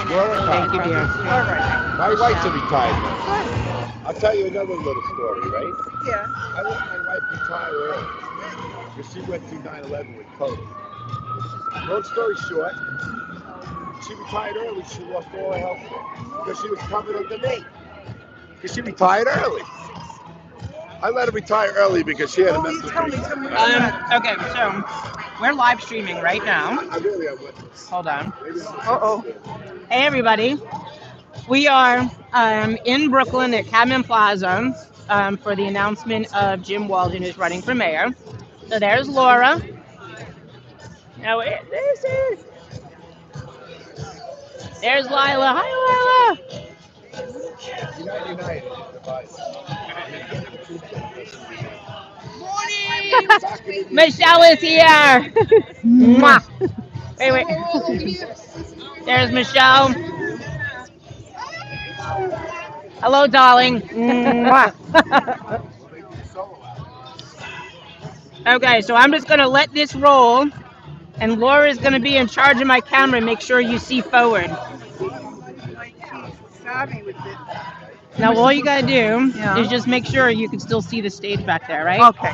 Thank you, dear. All right. My wife's a retired nurse. Good. I'll tell you another little story, right? Yeah. I let my wife retire early because she went through 9/11 with COVID. Long story short, she retired early. She lost all her health care because she was covered under me. Because she retired early. I let her retire early because she had a Oh, mental tell me breakdown. what you got. Okay, so we're live streaming right now. I really am with this. Hold on. Uh-oh. Hey, everybody. We are in Brooklyn at Cadman Plaza for the announcement of Jim Walden who's running for mayor. So there's Laura. Now, this is. There's Lila. Hi, Lila. United. Michelle is here. Mwah. Wait. There's Michelle. Hello, darling. Mwah. Okay, so I'm just going to let this roll, and Laura's going to be in charge of my camera. Make sure you see forward. Savvy with it. Now, all you got to do Yeah. is just make sure you can still see the stage back there, right? Okay.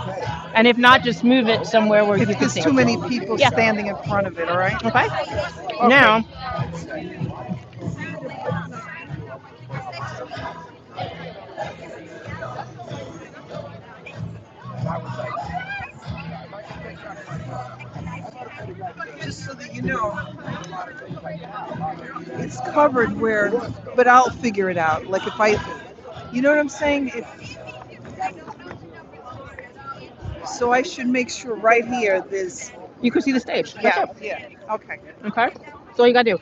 And if not, just move it somewhere where you If can there's see. too many people Yeah. standing in front of it, all right? Okay. Okay. Now, Just so that you know, it's covered where, but I'll figure it out. Like if I, you know what I'm saying? So I should make sure right here there's, you can see the stage. That's yeah, it. yeah, okay. Okay. So all you got to do.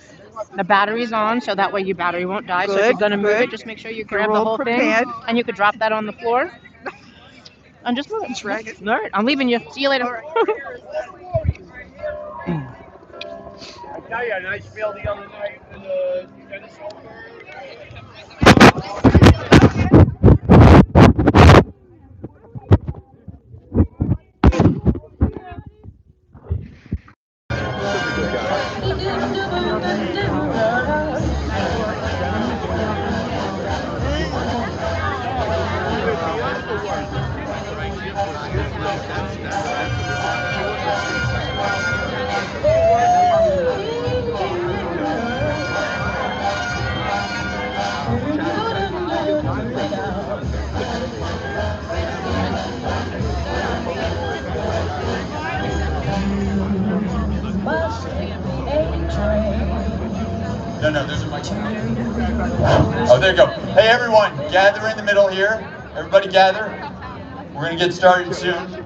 The battery's on, so that way your battery won't die. So if you're Good, going to move good. it, just make sure you You're grab the all whole prepared. thing, and you could drop that on the floor. And just move it. Drag it. All right, I'm leaving you. See you later. All right. I tell you, a nice field the other night in the tennis. No, there's a microphone. Oh, there you go. Hey, everyone, gather in the middle here. Everybody gather. We're going to get started soon.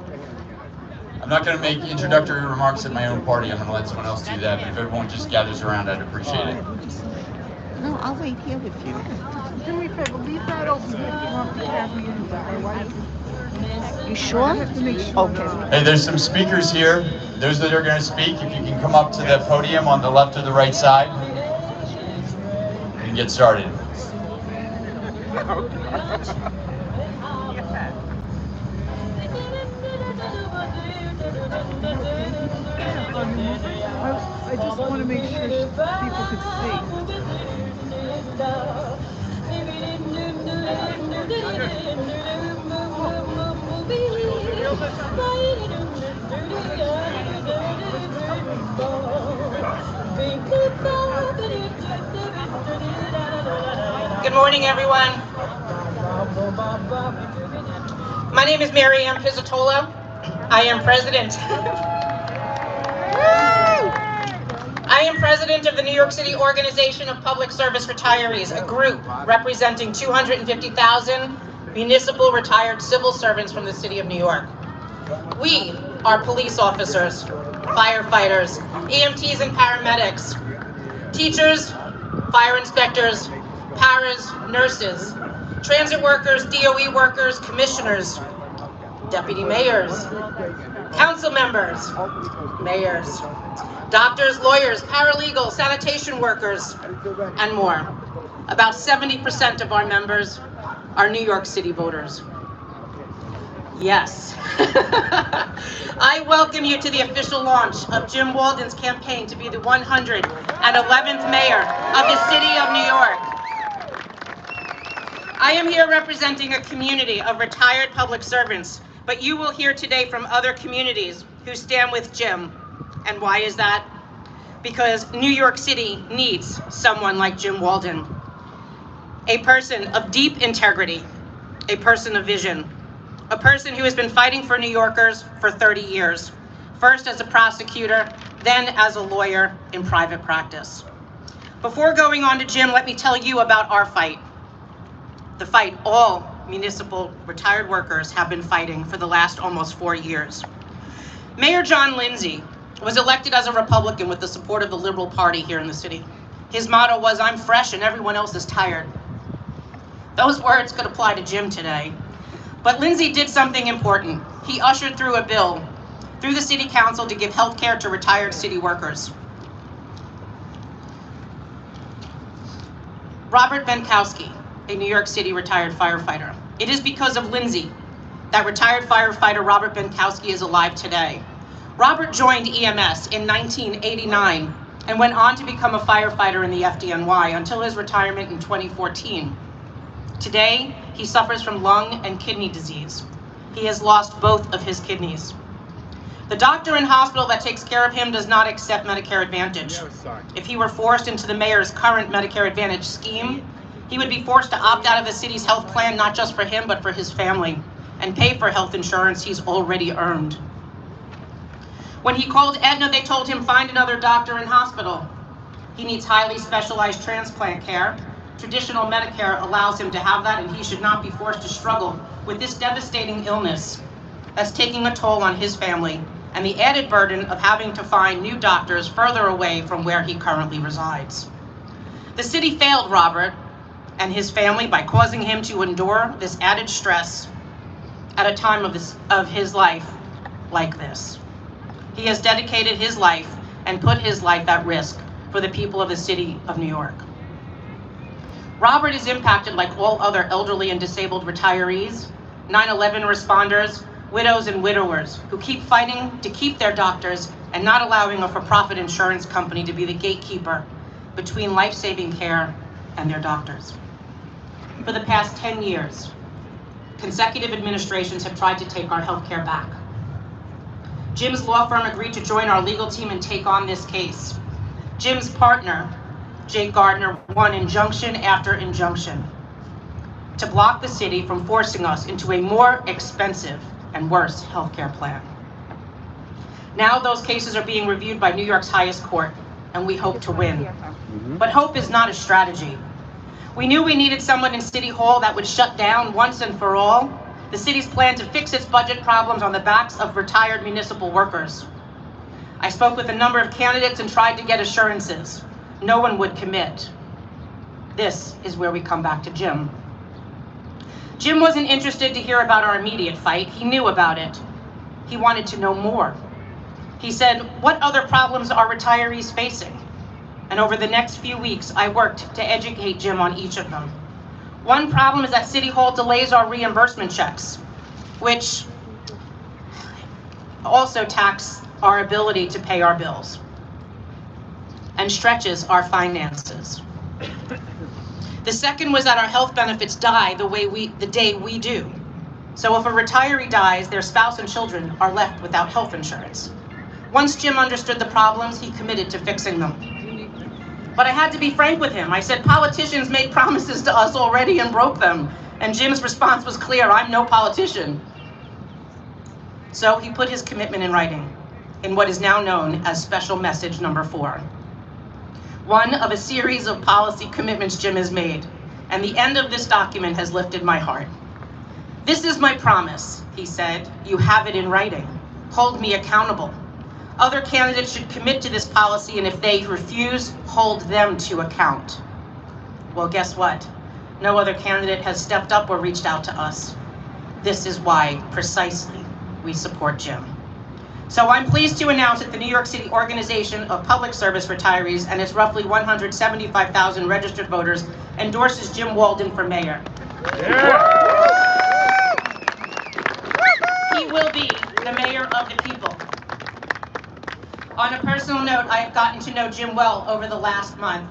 I'm not going to make introductory remarks at my own party. I'm going to let someone else do that. But if everyone just gathers around, I'd appreciate it. No, I'll wait here with you. Do me a favor, leave that open here. You want to have me in there. You sure? Okay. Hey, there's some speakers here. Those that are going to speak, if you can come up to the podium on the left or the right side, we can get started. I just want to make sure people could see. Good morning, everyone. My name is Mary Ann Pizzatola. I am president. I am president of the New York City Organization of Public Service Retirees, a group representing 250,000 municipal retired civil servants from the city of New York. We are police officers, firefighters, EMTs and paramedics, teachers, fire inspectors, paras, nurses, transit workers, DOE workers, commissioners, deputy mayors, council members, mayors, doctors, lawyers, paralegals, sanitation workers, and more. About 70% of our members are New York City voters. Yes. I welcome you to the official launch of Jim Walden's campaign to be the 111th mayor of the city of New York. I am here representing a community of retired public servants, but you will hear today from other communities who stand with Jim. And why is that? Because New York City needs someone like Jim Walden, a person of deep integrity, a person of vision, a person who has been fighting for New Yorkers for 30 years, first as a prosecutor, then as a lawyer in private practice. Before going on to Jim, let me tell you about our fight. The fight all municipal retired workers have been fighting for the last almost 4 years. Mayor John Lindsay was elected as a Republican with the support of the Liberal Party here in the city. His motto was, "I'm fresh and everyone else is tired." Those words could apply to Jim today. But Lindsay did something important. He ushered through a bill through the city council to give health care to retired city workers. Robert Benkowski, a New York City retired firefighter. It is because of Lindsay that retired firefighter Robert Benkowski is alive today. Robert joined EMS in 1989 and went on to become a firefighter in the FDNY until his retirement in 2014. Today, he suffers from lung and kidney disease. He has lost both of his kidneys. The doctor and hospital that takes care of him does not accept Medicare Advantage. If he were forced into the mayor's current Medicare Advantage scheme, he would be forced to opt out of the city's health plan, not just for him, but for his family, and pay for health insurance he's already earned. When he called Aetna, they told him find another doctor and hospital. He needs highly specialized transplant care. Traditional Medicare allows him to have that, and he should not be forced to struggle with this devastating illness that's taking a toll on his family and the added burden of having to find new doctors further away from where he currently resides. The city failed Robert and his family by causing him to endure this added stress at a time of his life like this. He has dedicated his life and put his life at risk for the people of the city of New York. Robert is impacted like all other elderly and disabled retirees, 9/11 responders, widows and widowers who keep fighting to keep their doctors and not allowing a for-profit insurance company to be the gatekeeper between life-saving care and their doctors. For the past 10 years, consecutive administrations have tried to take our health care back. Jim's law firm agreed to join our legal team and take on this case. Jim's partner, Jake Gardner, won injunction after injunction to block the city from forcing us into a more expensive and worse healthcare plan. Now those cases are being reviewed by New York's highest court, and we hope to win. But hope is not a strategy. We knew we needed someone in City Hall that would shut down once and for all the city's plan to fix its budget problems on the backs of retired municipal workers. I spoke with a number of candidates and tried to get assurances. No one would commit. This is where we come back to Jim. Jim wasn't interested to hear about our immediate fight. He knew about it. He wanted to know more. He said, what other problems are retirees facing? And over the next few weeks, I worked to educate Jim on each of them. One problem is that City Hall delays our reimbursement checks, which also tax our ability to pay our bills and stretches our finances. The second was that our health benefits die the day we do. So if a retiree dies, their spouse and children are left without health insurance. Once Jim understood the problems, he committed to fixing them. But I had to be frank with him. I said, politicians made promises to us already and broke them. And Jim's response was clear, I'm no politician. So he put his commitment in writing in what is now known as Special Message Number 4. One of a series of policy commitments Jim has made, and the end of this document has lifted my heart. This is my promise, he said. You have it in writing. Hold me accountable. Other candidates should commit to this policy, and if they refuse, hold them to account. Well, guess what? No other candidate has stepped up or reached out to us. This is why, precisely, we support Jim. So I'm pleased to announce that the New York City Organization of Public Service Retirees and its roughly 175,000 registered voters endorses Jim Walden for mayor. Yeah. will be the mayor of the people. On a personal note, I have gotten to know Jim well over the last month.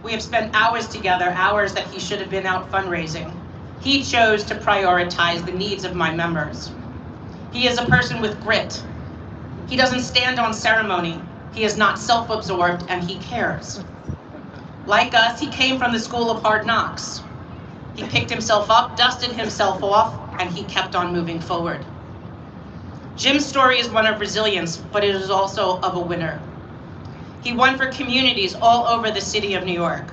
We have spent hours together, hours that he should have been out fundraising. He chose to prioritize the needs of my members. He is a person with grit. He doesn't stand on ceremony. He is not self-absorbed, and he cares. Like us, he came from the school of hard knocks. He picked himself up, dusted himself off, and he kept on moving forward. Jim's story is one of resilience, but it is also of a winner. He won for communities all over the city of New York,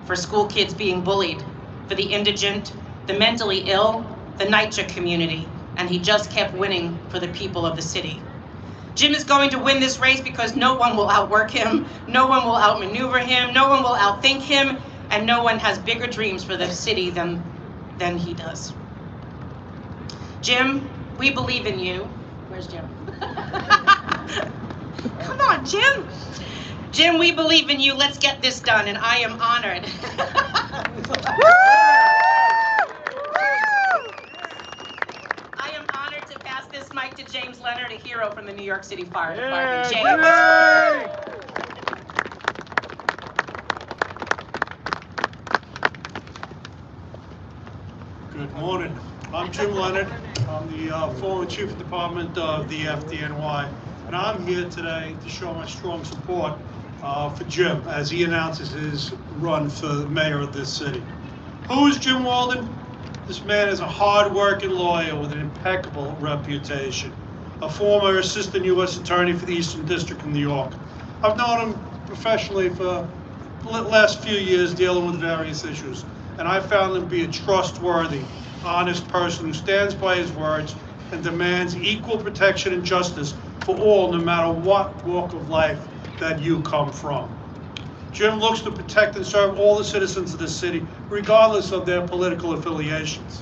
for school kids being bullied, for the indigent, the mentally ill, the NYC community, and he just kept winning for the people of the city. Jim is going to win this race because no one will outwork him, no one will outmaneuver him, no one will outthink him, and no one has bigger dreams for the city than he does. Jim, we believe in you. Where's Jim? Come on, Jim. Jim, we believe in you. Let's get this done, and I am honored. I am honored to pass this mic to James Leonard, a hero from the New York City Fire Department. James. Good morning. I'm Jim Leonard. I'm the former Chief of Department of the FDNY, and I'm here today to show my strong support for Jim as he announces his run for mayor of this city. Who is Jim Walden? This man is a hard-working lawyer with an impeccable reputation, a former assistant U.S. attorney for the Eastern District of New York. I've known him professionally for the last few years dealing with various issues, and I found him to be a trustworthy, honest person who stands by his words and demands equal protection and justice for all, no matter what walk of life that you come from. Jim looks to protect and serve all the citizens of this city, regardless of their political affiliations.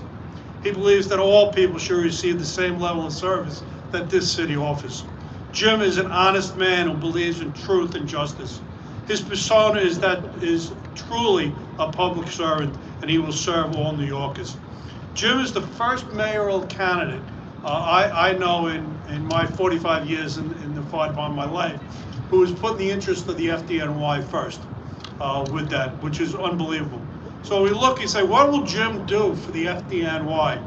He believes that all people should receive the same level of service that this city offers. Jim is an honest man who believes in truth and justice. His persona is truly a public servant, and he will serve all New Yorkers. Jim is the first mayoral candidate I know in my 45 years in the fire department of my life who has put the interest of the FDNY first with that, which is unbelievable. So we look, he say, what will Jim do for the FDNY?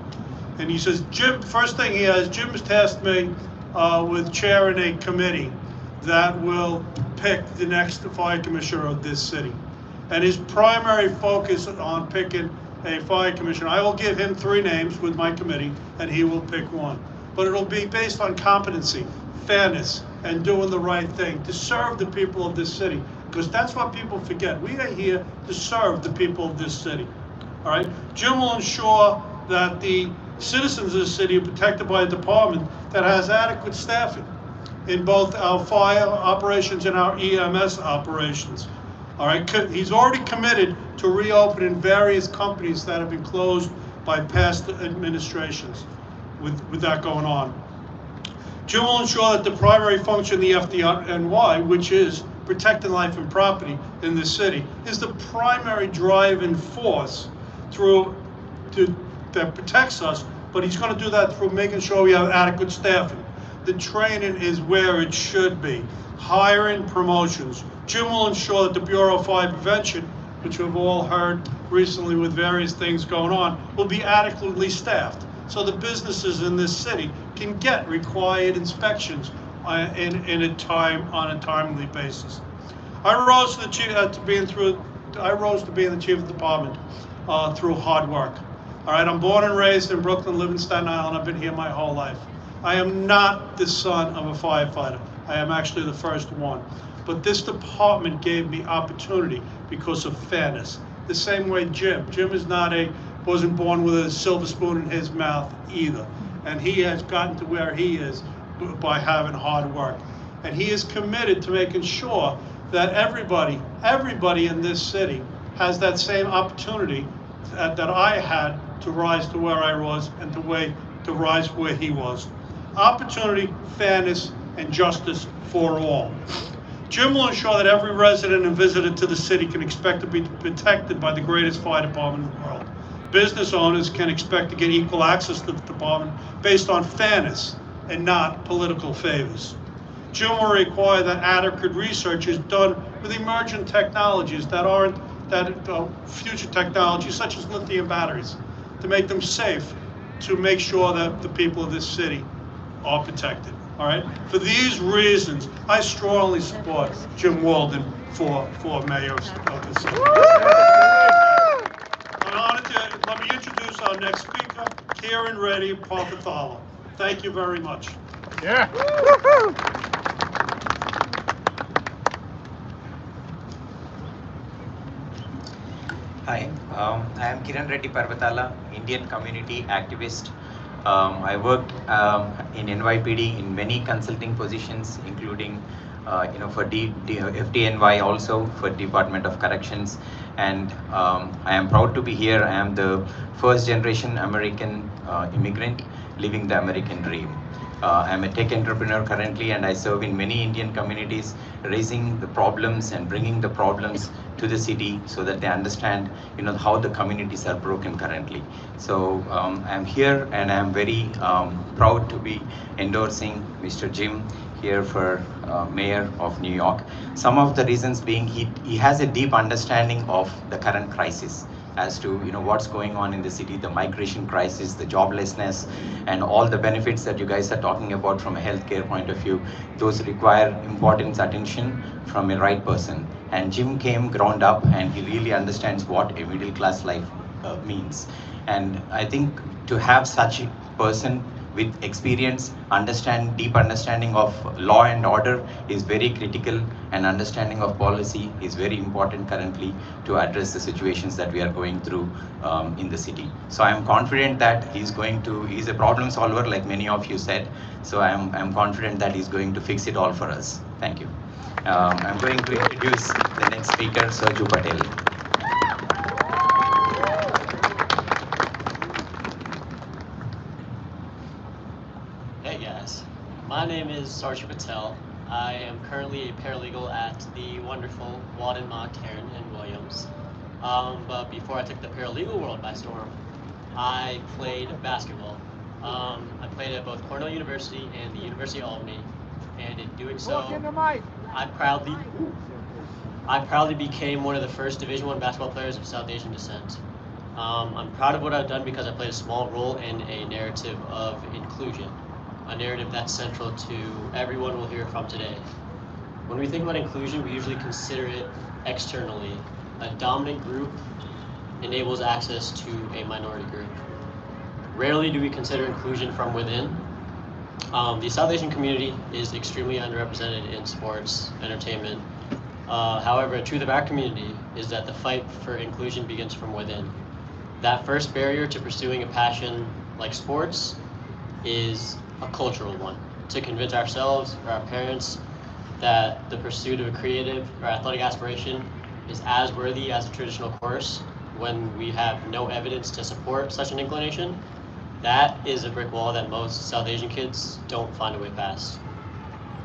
And he says, Jim, first thing he has, Jim has tasked me with chairing a committee that will pick the next fire commissioner of this city. And his primary focus on picking a fire commissioner, I will give him 3 names with my committee, and he will pick one. But it'll be based on competency, fairness, and doing the right thing to serve the people of this city, because that's what people forget. We are here to serve the people of this city. All right. Jim will ensure that the citizens of the city are protected by a department that has adequate staffing in both our fire operations and our EMS operations. All right. He's already committed to reopening various companies that have been closed by past administrations. With that going on, Jim will ensure that the primary function of the FDNY, which is protecting life and property in the city, is the primary driving force that protects us, but he's going to do that through making sure we have adequate staffing. The training is where it should be. Hiring, promotions. Jim will ensure that the Bureau of Fire Prevention, which we've all heard recently with various things going on, will be adequately staffed, so the businesses in this city can get required inspections on a timely basis. I rose to being the chief of department through hard work. All right, I'm born and raised in Brooklyn, live in Staten Island. I've been here my whole life. I am not the son of a firefighter. I am actually the first one. But this department gave me opportunity because of fairness. The same way Jim wasn't born with a silver spoon in his mouth either. And he has gotten to where he is by having hard work. And he is committed to making sure that everybody in this city has that same opportunity that I had to rise to where I was and to rise where he was. Opportunity, fairness, and justice for all. Jim will ensure that every resident and visitor to the city can expect to be protected by the greatest fire department in the world. Business owners can expect to get equal access to the department based on fairness and not political favors. Jim will require that adequate research is done with emerging technologies future technologies such as lithium batteries, to make them safe, to make sure that the people of this city are protected. All right. For these reasons, I strongly support Jim Walden for mayor of the city. I'm honored to let me introduce our next speaker, Karen Reddy Parfathala. Thank you very much. Yeah. Hi, I am Kiran Reddy Parvatala, Indian community activist. I worked in NYPD in many consulting positions, including for FDNY, also for Department of Corrections. And I am proud to be here. I am the first generation American immigrant living the American dream. I am a tech entrepreneur currently, and I serve in many Indian communities, raising the problems and bringing the problems to the city so that they understand, how the communities are broken currently. So I'm here, and I'm very proud to be endorsing Mr. Jim here for Mayor of New York. Some of the reasons being he has a deep understanding of the current crisis as to what's going on in the city, the migration crisis, the joblessness, and all the benefits that you guys are talking about from a healthcare point of view. Those require important attention from a right person. And Jim came ground up, and he really understands what a middle class life means. And I think to have such a person with experience, deep understanding of law and order is very critical, and understanding of policy is very important currently to address the situations that we are going through in the city. So I am confident that he's a problem solver, like many of you said. So I'm confident that he's going to fix it all for us. Thank you. I'm going to introduce the next speaker, Serju Patel. Hey guys, my name is Sarju Patel. I am currently a paralegal at the wonderful Wadden, Karen and Williams. But before I took the paralegal world by storm, I played basketball. I played at both Cornell University and the University of Albany, and in doing so, I proudly became one of the first Division I basketball players of South Asian descent. I'm proud of what I've done because I played a small role in a narrative of inclusion, a narrative that's central to everyone we'll hear from today. When we think about inclusion, we usually consider it externally. A dominant group enables access to a minority group. Rarely do we consider inclusion from within. The South Asian community is extremely underrepresented in sports, entertainment. However, a truth of our community is that the fight for inclusion begins from within. That first barrier to pursuing a passion like sports is a cultural one. To convince ourselves or our parents that the pursuit of a creative or athletic aspiration is as worthy as a traditional course when we have no evidence to support such an inclination, that is a brick wall that most South Asian kids don't find a way past.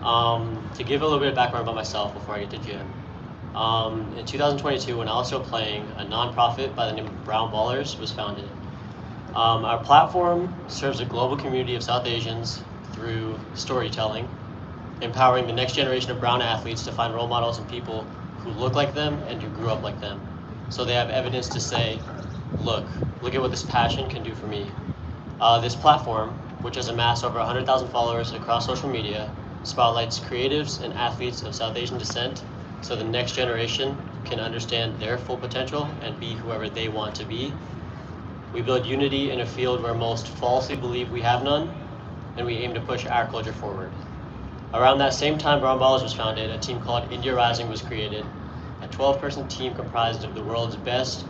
To give a little bit of background about myself before I get to Jim. In 2022, when I was still playing, a nonprofit by the name of Brown Ballers was founded. Our platform serves a global community of South Asians through storytelling, empowering the next generation of brown athletes to find role models and people who look like them and who grew up like them. So they have evidence to say, look at what this passion can do for me. This platform, which has amassed over 100,000 followers across social media, spotlights creatives and athletes of South Asian descent so the next generation can understand their full potential and be whoever they want to be. We build unity in a field where most falsely believe we have none, and we aim to push our culture forward. Around that same time Brown Ballers was founded, a team called India Rising was created, a 12-person team comprised of the world's best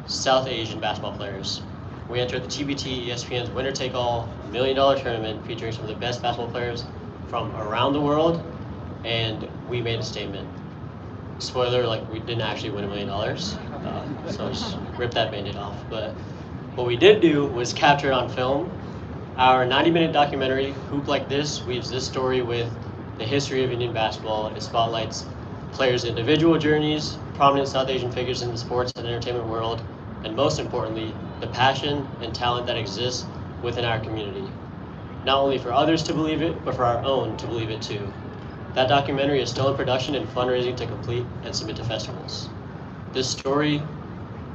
South Asian basketball players. We entered the TBT ESPN's winner-take-all $1 million tournament featuring some of the best basketball players from around the world, and we made a statement. Spoiler, we didn't actually win $1 million, so just rip that Band-Aid off. But what we did do was capture it on film. Our 90-minute documentary, Hoop Like This, weaves this story with the history of Indian basketball. It spotlights players' individual journeys, prominent South Asian figures in the sports and entertainment world, and most importantly, the passion and talent that exists within our community. not only for others to believe it, but for our own to believe it too. That documentary is still in production and fundraising to complete and submit to festivals. This story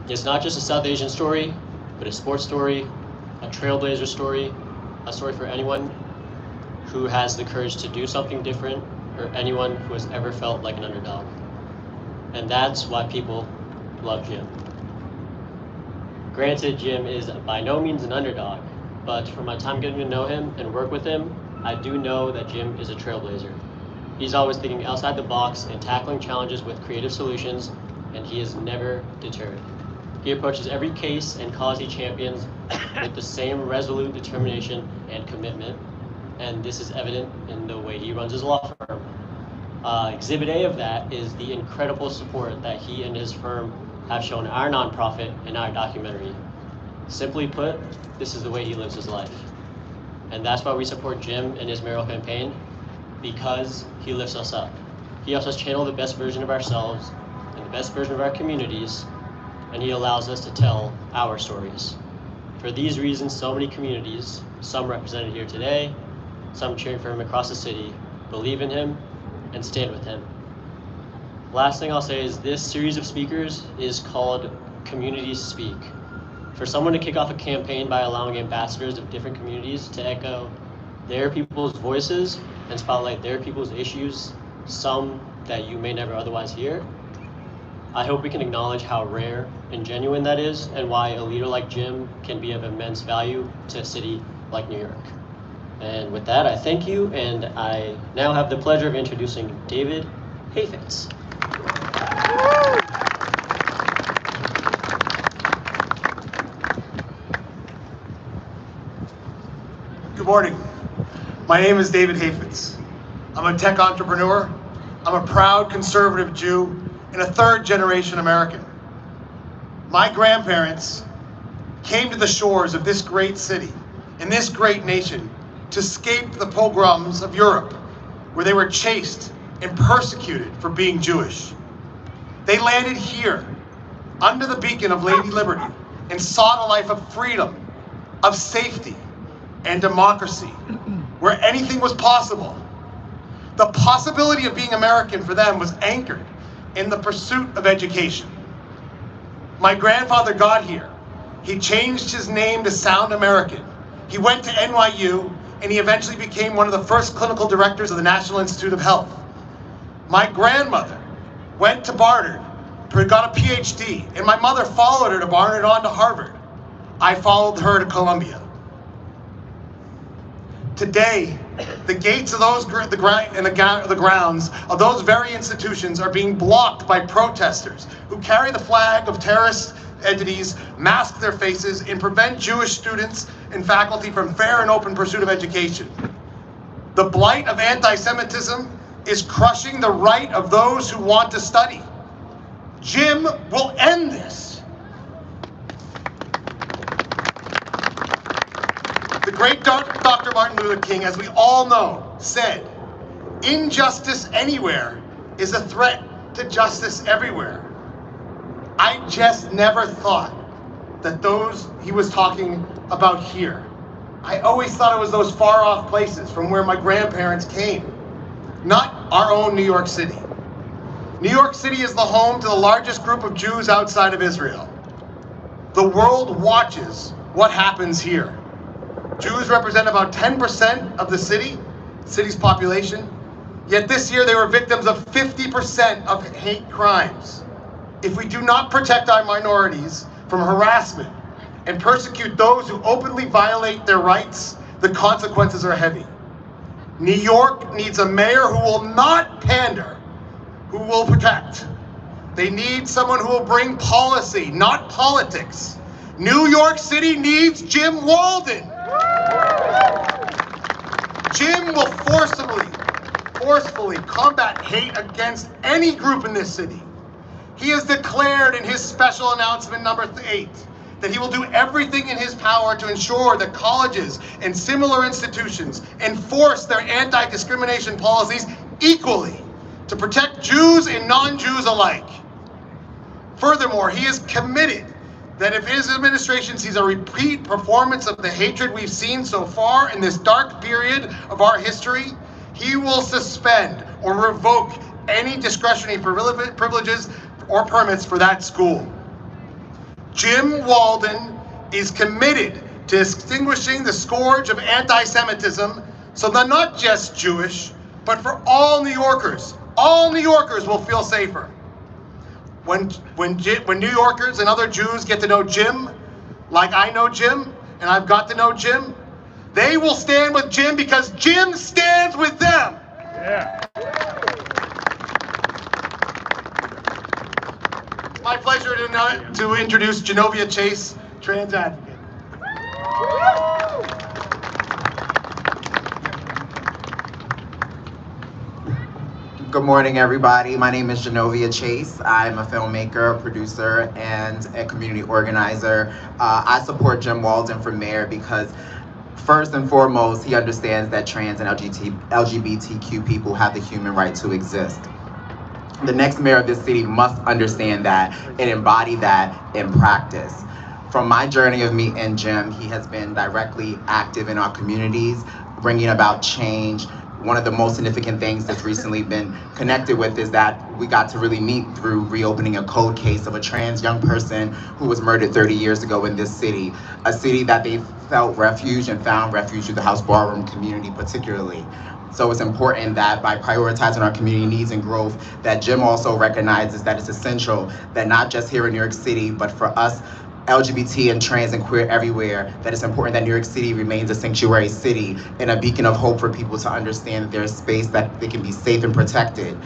is not just a South Asian story, but a sports story, a trailblazer story, a story for anyone who has the courage to do something different, or anyone who has ever felt like an underdog. And that's why people love Jim. Granted, Jim is by no means an underdog, but from my time getting to know him and work with him, I do know that Jim is a trailblazer. He's always thinking outside the box and tackling challenges with creative solutions, and he is never deterred. He approaches every case and cause he champions with the same resolute determination and commitment, and this is evident in the way he runs his law firm. Exhibit A of that is the incredible support that he and his firm have shown our nonprofit in our documentary. Simply put, this is the way he lives his life. And that's why we support Jim in his mayoral campaign, because he lifts us up. He helps us channel the best version of ourselves and the best version of our communities, and he allows us to tell our stories. For these reasons, so many communities, some represented here today, some cheering for him across the city, believe in him and stand with him. Last thing I'll say is this series of speakers is called Communities Speak. For someone to kick off a campaign by allowing ambassadors of different communities to echo their people's voices and spotlight their people's issues, some that you may never otherwise hear, I hope we can acknowledge how rare and genuine that is, and why a leader like Jim can be of immense value to a city like New York. And with that, I thank you, and I now have the pleasure of introducing David Hayfitz. Good morning. My name is David Hayfitz. I'm a tech entrepreneur. I'm a proud conservative Jew and a third-generation American. My grandparents came to the shores of this great city and this great nation to escape the pogroms of Europe, where they were chased and persecuted for being Jewish. They landed here, under the beacon of Lady Liberty, and sought a life of freedom, of safety, and democracy, where anything was possible. The possibility of being American for them was anchored in the pursuit of education. My grandfather got here. He changed his name to sound American. He went to NYU, and he eventually became one of the first clinical directors of the National Institute of Health. My grandmother went to Barnard, got a PhD, and my mother followed her to Barnard on to Harvard. I followed her to Columbia. Today, the gates of the grounds of those very institutions are being blocked by protesters who carry the flag of terrorist entities, mask their faces, and prevent Jewish students and faculty from fair and open pursuit of education. The blight of anti-Semitism is crushing the right of those who want to study. Jim will end this. The great Dr. Martin Luther King, as we all know, said, "Injustice anywhere is a threat to justice everywhere." I just never thought that those he was talking about here. I always thought it was those far off places from where my grandparents came, not our own New York City. New York City is the home to the largest group of Jews outside of Israel. The world watches what happens here. Jews represent about 10% of the city's population, yet this year they were victims of 50% of hate crimes. If we do not protect our minorities from harassment and persecute those who openly violate their rights, the consequences are heavy. New York needs a mayor who will not pander, who will protect. They need someone who will bring policy, not politics. New York City needs Jim Walden. Jim will forcefully combat hate against any group in this city. He has declared in his special announcement number 8 that he will do everything in his power to ensure that colleges and similar institutions enforce their anti-discrimination policies equally to protect Jews and non-Jews alike. Furthermore, he is committed that if his administration sees a repeat performance of the hatred we've seen so far in this dark period of our history, he will suspend or revoke any discretionary privileges or permits for that school. Jim Walden is committed to extinguishing the scourge of anti-Semitism, so that not just Jewish, but for all New Yorkers will feel safer. When New Yorkers and other Jews get to know Jim, like I know Jim, and I've got to know Jim, they will stand with Jim because Jim stands with them. Yeah. It's my pleasure to introduce Genovia Chase, trans advocate. Good morning, everybody. My name is Genovia Chase. I'm a filmmaker, producer, and a community organizer. I support Jim Walden for mayor because first and foremost, he understands that trans and LGBTQ people have the human right to exist. The next mayor of this city must understand that and embody that in practice. From my journey of meeting Jim, he has been directly active in our communities, bringing about change. One of the most significant things that's recently been connected with is that we got to really meet through reopening a cold case of a trans young person who was murdered 30 years ago in this city, a city that they felt refuge and found refuge through the House Ballroom community particularly. So it's important that by prioritizing our community needs and growth, that Jim also recognizes that it's essential that not just here in New York City, but for us LGBT and trans and queer everywhere, that it's important that New York City remains a sanctuary city and a beacon of hope for people to understand that there's space that they can be safe and protected.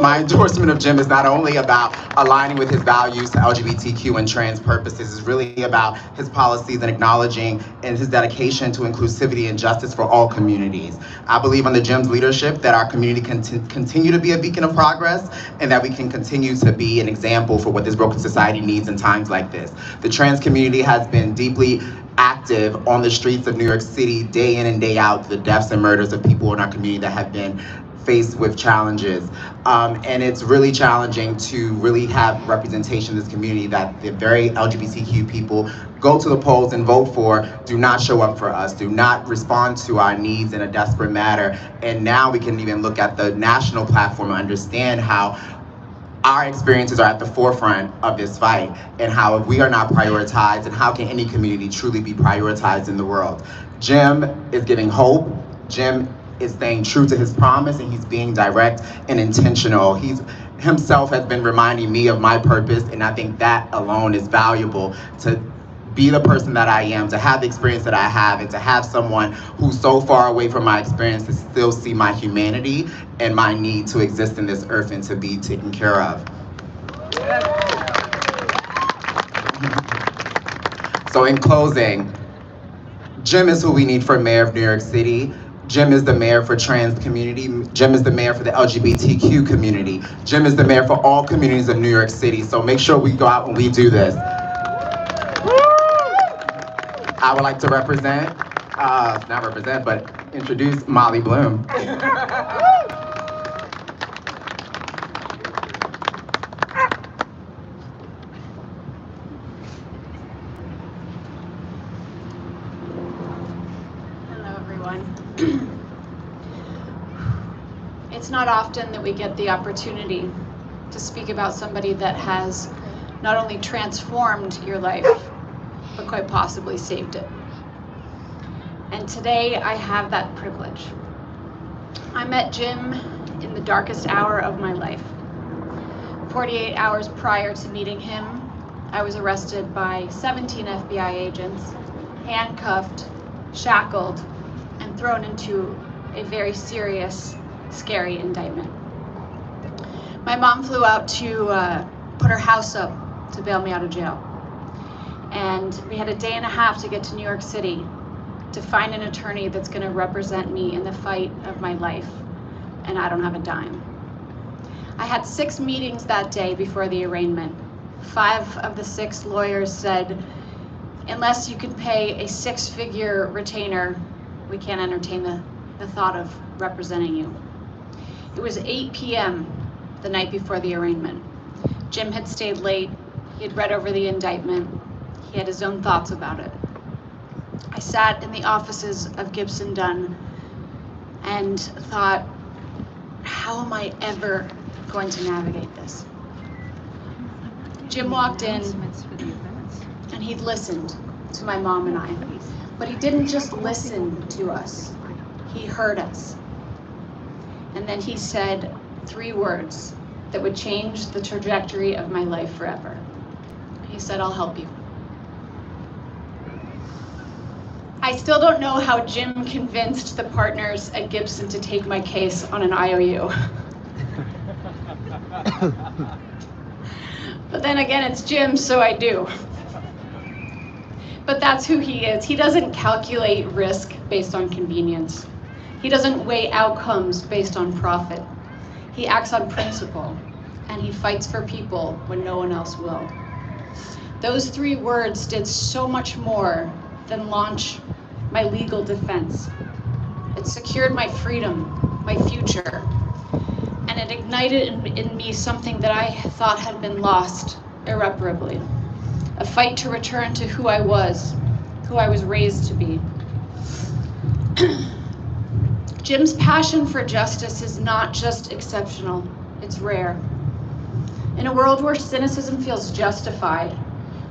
My endorsement of Jim is not only about aligning with his values to LGBTQ and trans purposes, it's really about his policies and acknowledging and his dedication to inclusivity and justice for all communities. I believe under Jim's leadership that our community can continue to be a beacon of progress and that we can continue to be an example for what this broken society needs in times like this. The trans community has been deeply active on the streets of New York City day in and day out, the deaths and murders of people in our community that have been faced with challenges. And it's really challenging to really have representation in this community that the very LGBTQ people go to the polls and vote for, do not show up for us, do not respond to our needs in a desperate manner. And now we can even look at the national platform and understand how our experiences are at the forefront of this fight, and how if we are not prioritized, and how can any community truly be prioritized in the world? Jim is giving hope. Jim is staying true to his promise, and he's being direct and intentional. He's himself has been reminding me of my purpose, and I think that alone is valuable to be the person that I am, to have the experience that I have, and to have someone who's so far away from my experience to still see my humanity and my need to exist in this earth and to be taken care of. So in closing, Jim is who we need for mayor of New York City. Jim is the mayor for trans community. Jim is the mayor for the LGBTQ community. Jim is the mayor for all communities of New York City. So make sure we go out and we do this. I would like to introduce Molly Bloom. It's not often that we get the opportunity to speak about somebody that has not only transformed your life, but quite possibly saved it. And today I have that privilege. I met Jim in the darkest hour of my life. 48 hours prior to meeting him, I was arrested by 17 FBI agents, handcuffed, shackled, and thrown into a very serious, scary indictment. My mom flew out to put her house up to bail me out of jail. And we had a day and a half to get to New York City to find an attorney that's gonna represent me in the fight of my life, and I don't have a dime. I had 6 meetings that day before the arraignment. 5 of the 6 lawyers said, unless you could pay a 6-figure retainer, we can't entertain the thought of representing you. It was 8 p.m. the night before the arraignment. Jim had stayed late. He had read over the indictment. He had his own thoughts about it. I sat in the offices of Gibson Dunn and thought, how am I ever going to navigate this? Jim walked in and he'd listened to my mom and I, but he didn't just listen to us, he heard us. And then he said 3 words that would change the trajectory of my life forever. He said, I'll help you. I still don't know how Jim convinced the partners at Gibson to take my case on an IOU. But then again, it's Jim, so I do. But that's who he is. He doesn't calculate risk based on convenience. He doesn't weigh outcomes based on profit. He acts on principle, and he fights for people when no one else will. Those 3 words did so much more than launch my legal defense. It secured my freedom, my future, and it ignited in me something that I thought had been lost irreparably. A fight to return to who I was raised to be. Jim's passion for justice is not just exceptional, it's rare. In a world where cynicism feels justified,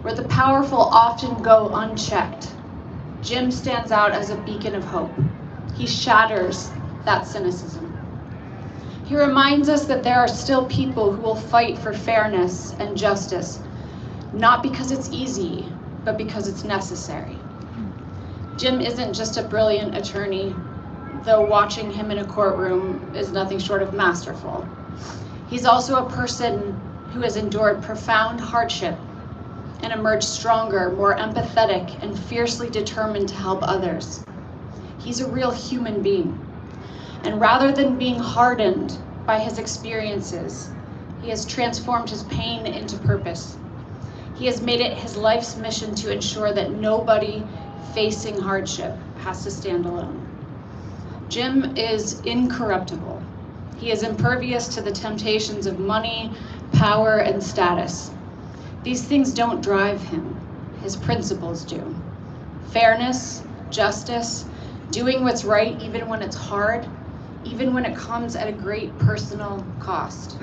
where the powerful often go unchecked, Jim stands out as a beacon of hope. He shatters that cynicism. He reminds us that there are still people who will fight for fairness and justice, not because it's easy, but because it's necessary. Jim isn't just a brilliant attorney, though watching him in a courtroom is nothing short of masterful. He's also a person who has endured profound hardship and emerged stronger, more empathetic, and fiercely determined to help others. He's a real human being. And rather than being hardened by his experiences, he has transformed his pain into purpose. He has made it his life's mission to ensure that nobody facing hardship has to stand alone. Jim is incorruptible. He is impervious to the temptations of money, power, and status. These things don't drive him. His principles do. Fairness, justice, doing what's right even when it's hard, even when it comes at a great personal cost.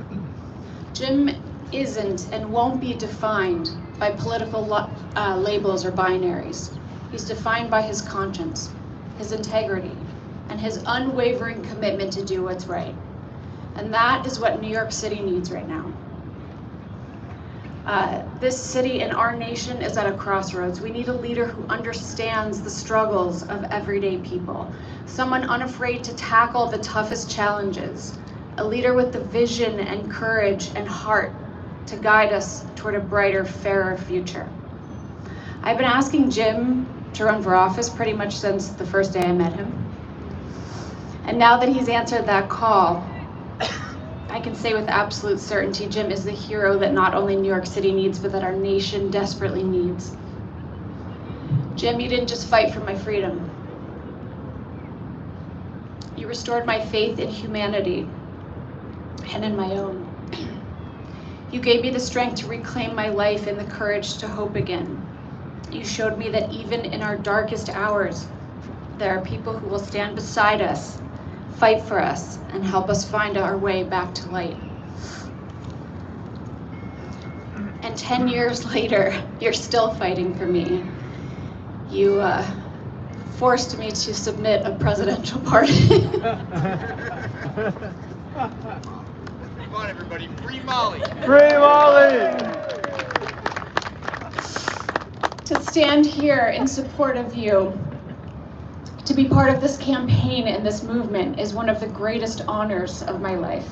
Jim isn't and won't be defined by political labels or binaries. He's defined by his conscience, his integrity, and his unwavering commitment to do what's right. And that is what New York City needs right now. This city and our nation is at a crossroads. We need a leader who understands the struggles of everyday people, someone unafraid to tackle the toughest challenges, a leader with the vision and courage and heart to guide us toward a brighter, fairer future. I've been asking Jim to run for office pretty much since the first day I met him. And now that he's answered that call, I can say with absolute certainty, Jim is the hero that not only New York City needs, but that our nation desperately needs. Jim, you didn't just fight for my freedom. You restored my faith in humanity and in my own. You gave me the strength to reclaim my life and the courage to hope again. You showed me that even in our darkest hours, there are people who will stand beside us, fight for us, and help us find our way back to light. And 10 years later, you're still fighting for me. You forced me to submit a presidential pardon. Come on, everybody, free Molly! Free Molly! To stand here in support of you, to be part of this campaign and this movement is one of the greatest honors of my life.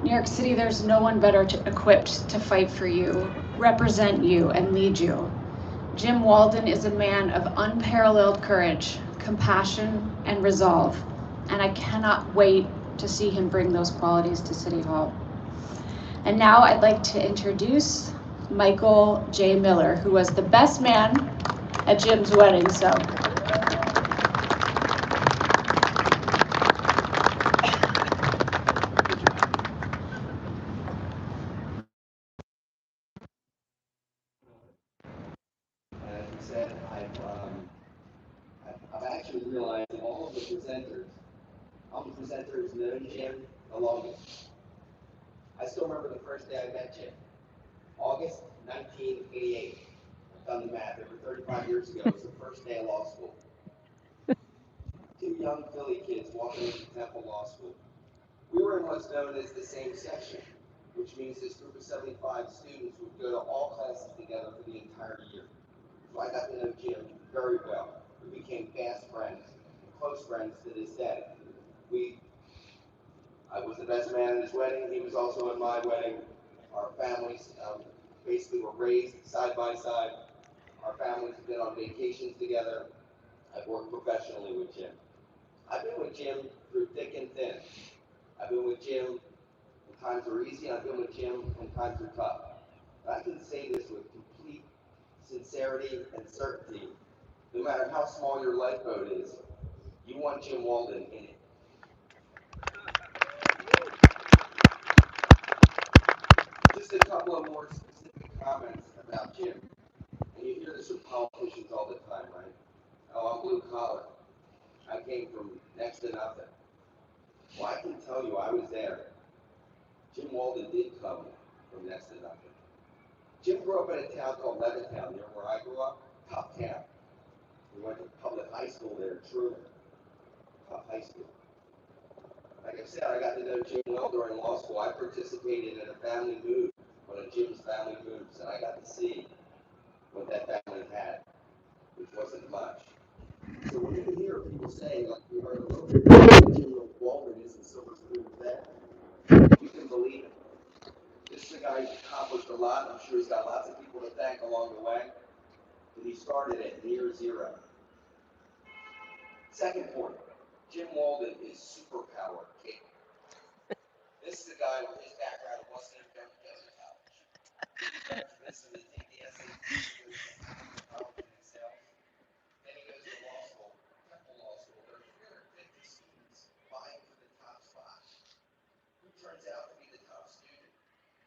New York City, there's no one better equipped to fight for you, represent you, and lead you. Jim Walden is a man of unparalleled courage, compassion, and resolve, and I cannot wait to see him bring those qualities to City Hall. And now I'd like to introduce Michael J. Miller, who was the best man at Jim's wedding, so. I've actually realized that all of the presenters known Jim the longest. I still remember the first day I met Jim, August 1988. I've done the math, over 35 years ago. It was the first day of law school. Two young Philly kids walking into Temple Law School. We were in what's known as the same section, which means this group of 75 students would go to all classes together for the entire year. So I got to know Jim very well. We became fast friends, close friends to this day. I was the best man at his wedding. He was also at my wedding. Our families basically were raised side by side. Our families have been on vacations together. I've worked professionally with Jim. I've been with Jim through thick and thin. I've been with Jim when times were easy, and I've been with Jim when times were tough. But I can say this with complete sincerity and certainty. No matter how small your lifeboat is, you want Jim Walden in it. Just a couple of more specific comments about Jim. And you hear this from politicians all the time, right? Oh, I'm blue collar. I came from next to nothing. Well, I can tell you I was there. Jim Walden did come from next to nothing. Jim grew up in a town called Levittown, near where I grew up, tough town. We went to public high school there, Truman. Tough high school. Like I said, I got to know Jim well during law school. I participated in a family move, one of Jim's family moves, and I got to see what that family had, which wasn't much. So when you hear people saying, like we heard a little bit, Jim Walden isn't so much good with that, you can believe it. This is a guy who's accomplished a lot. I'm sure he's got lots of people to thank along the way, but he started at near zero. Second point, Jim Walden is superpower capable. This is a guy with his background who wasn't even going to go to college. This is to take the SAT, college in himself. Then he goes to law school, Temple Law School. There are 350 students vying for the top spot. Who turns out to be the top student?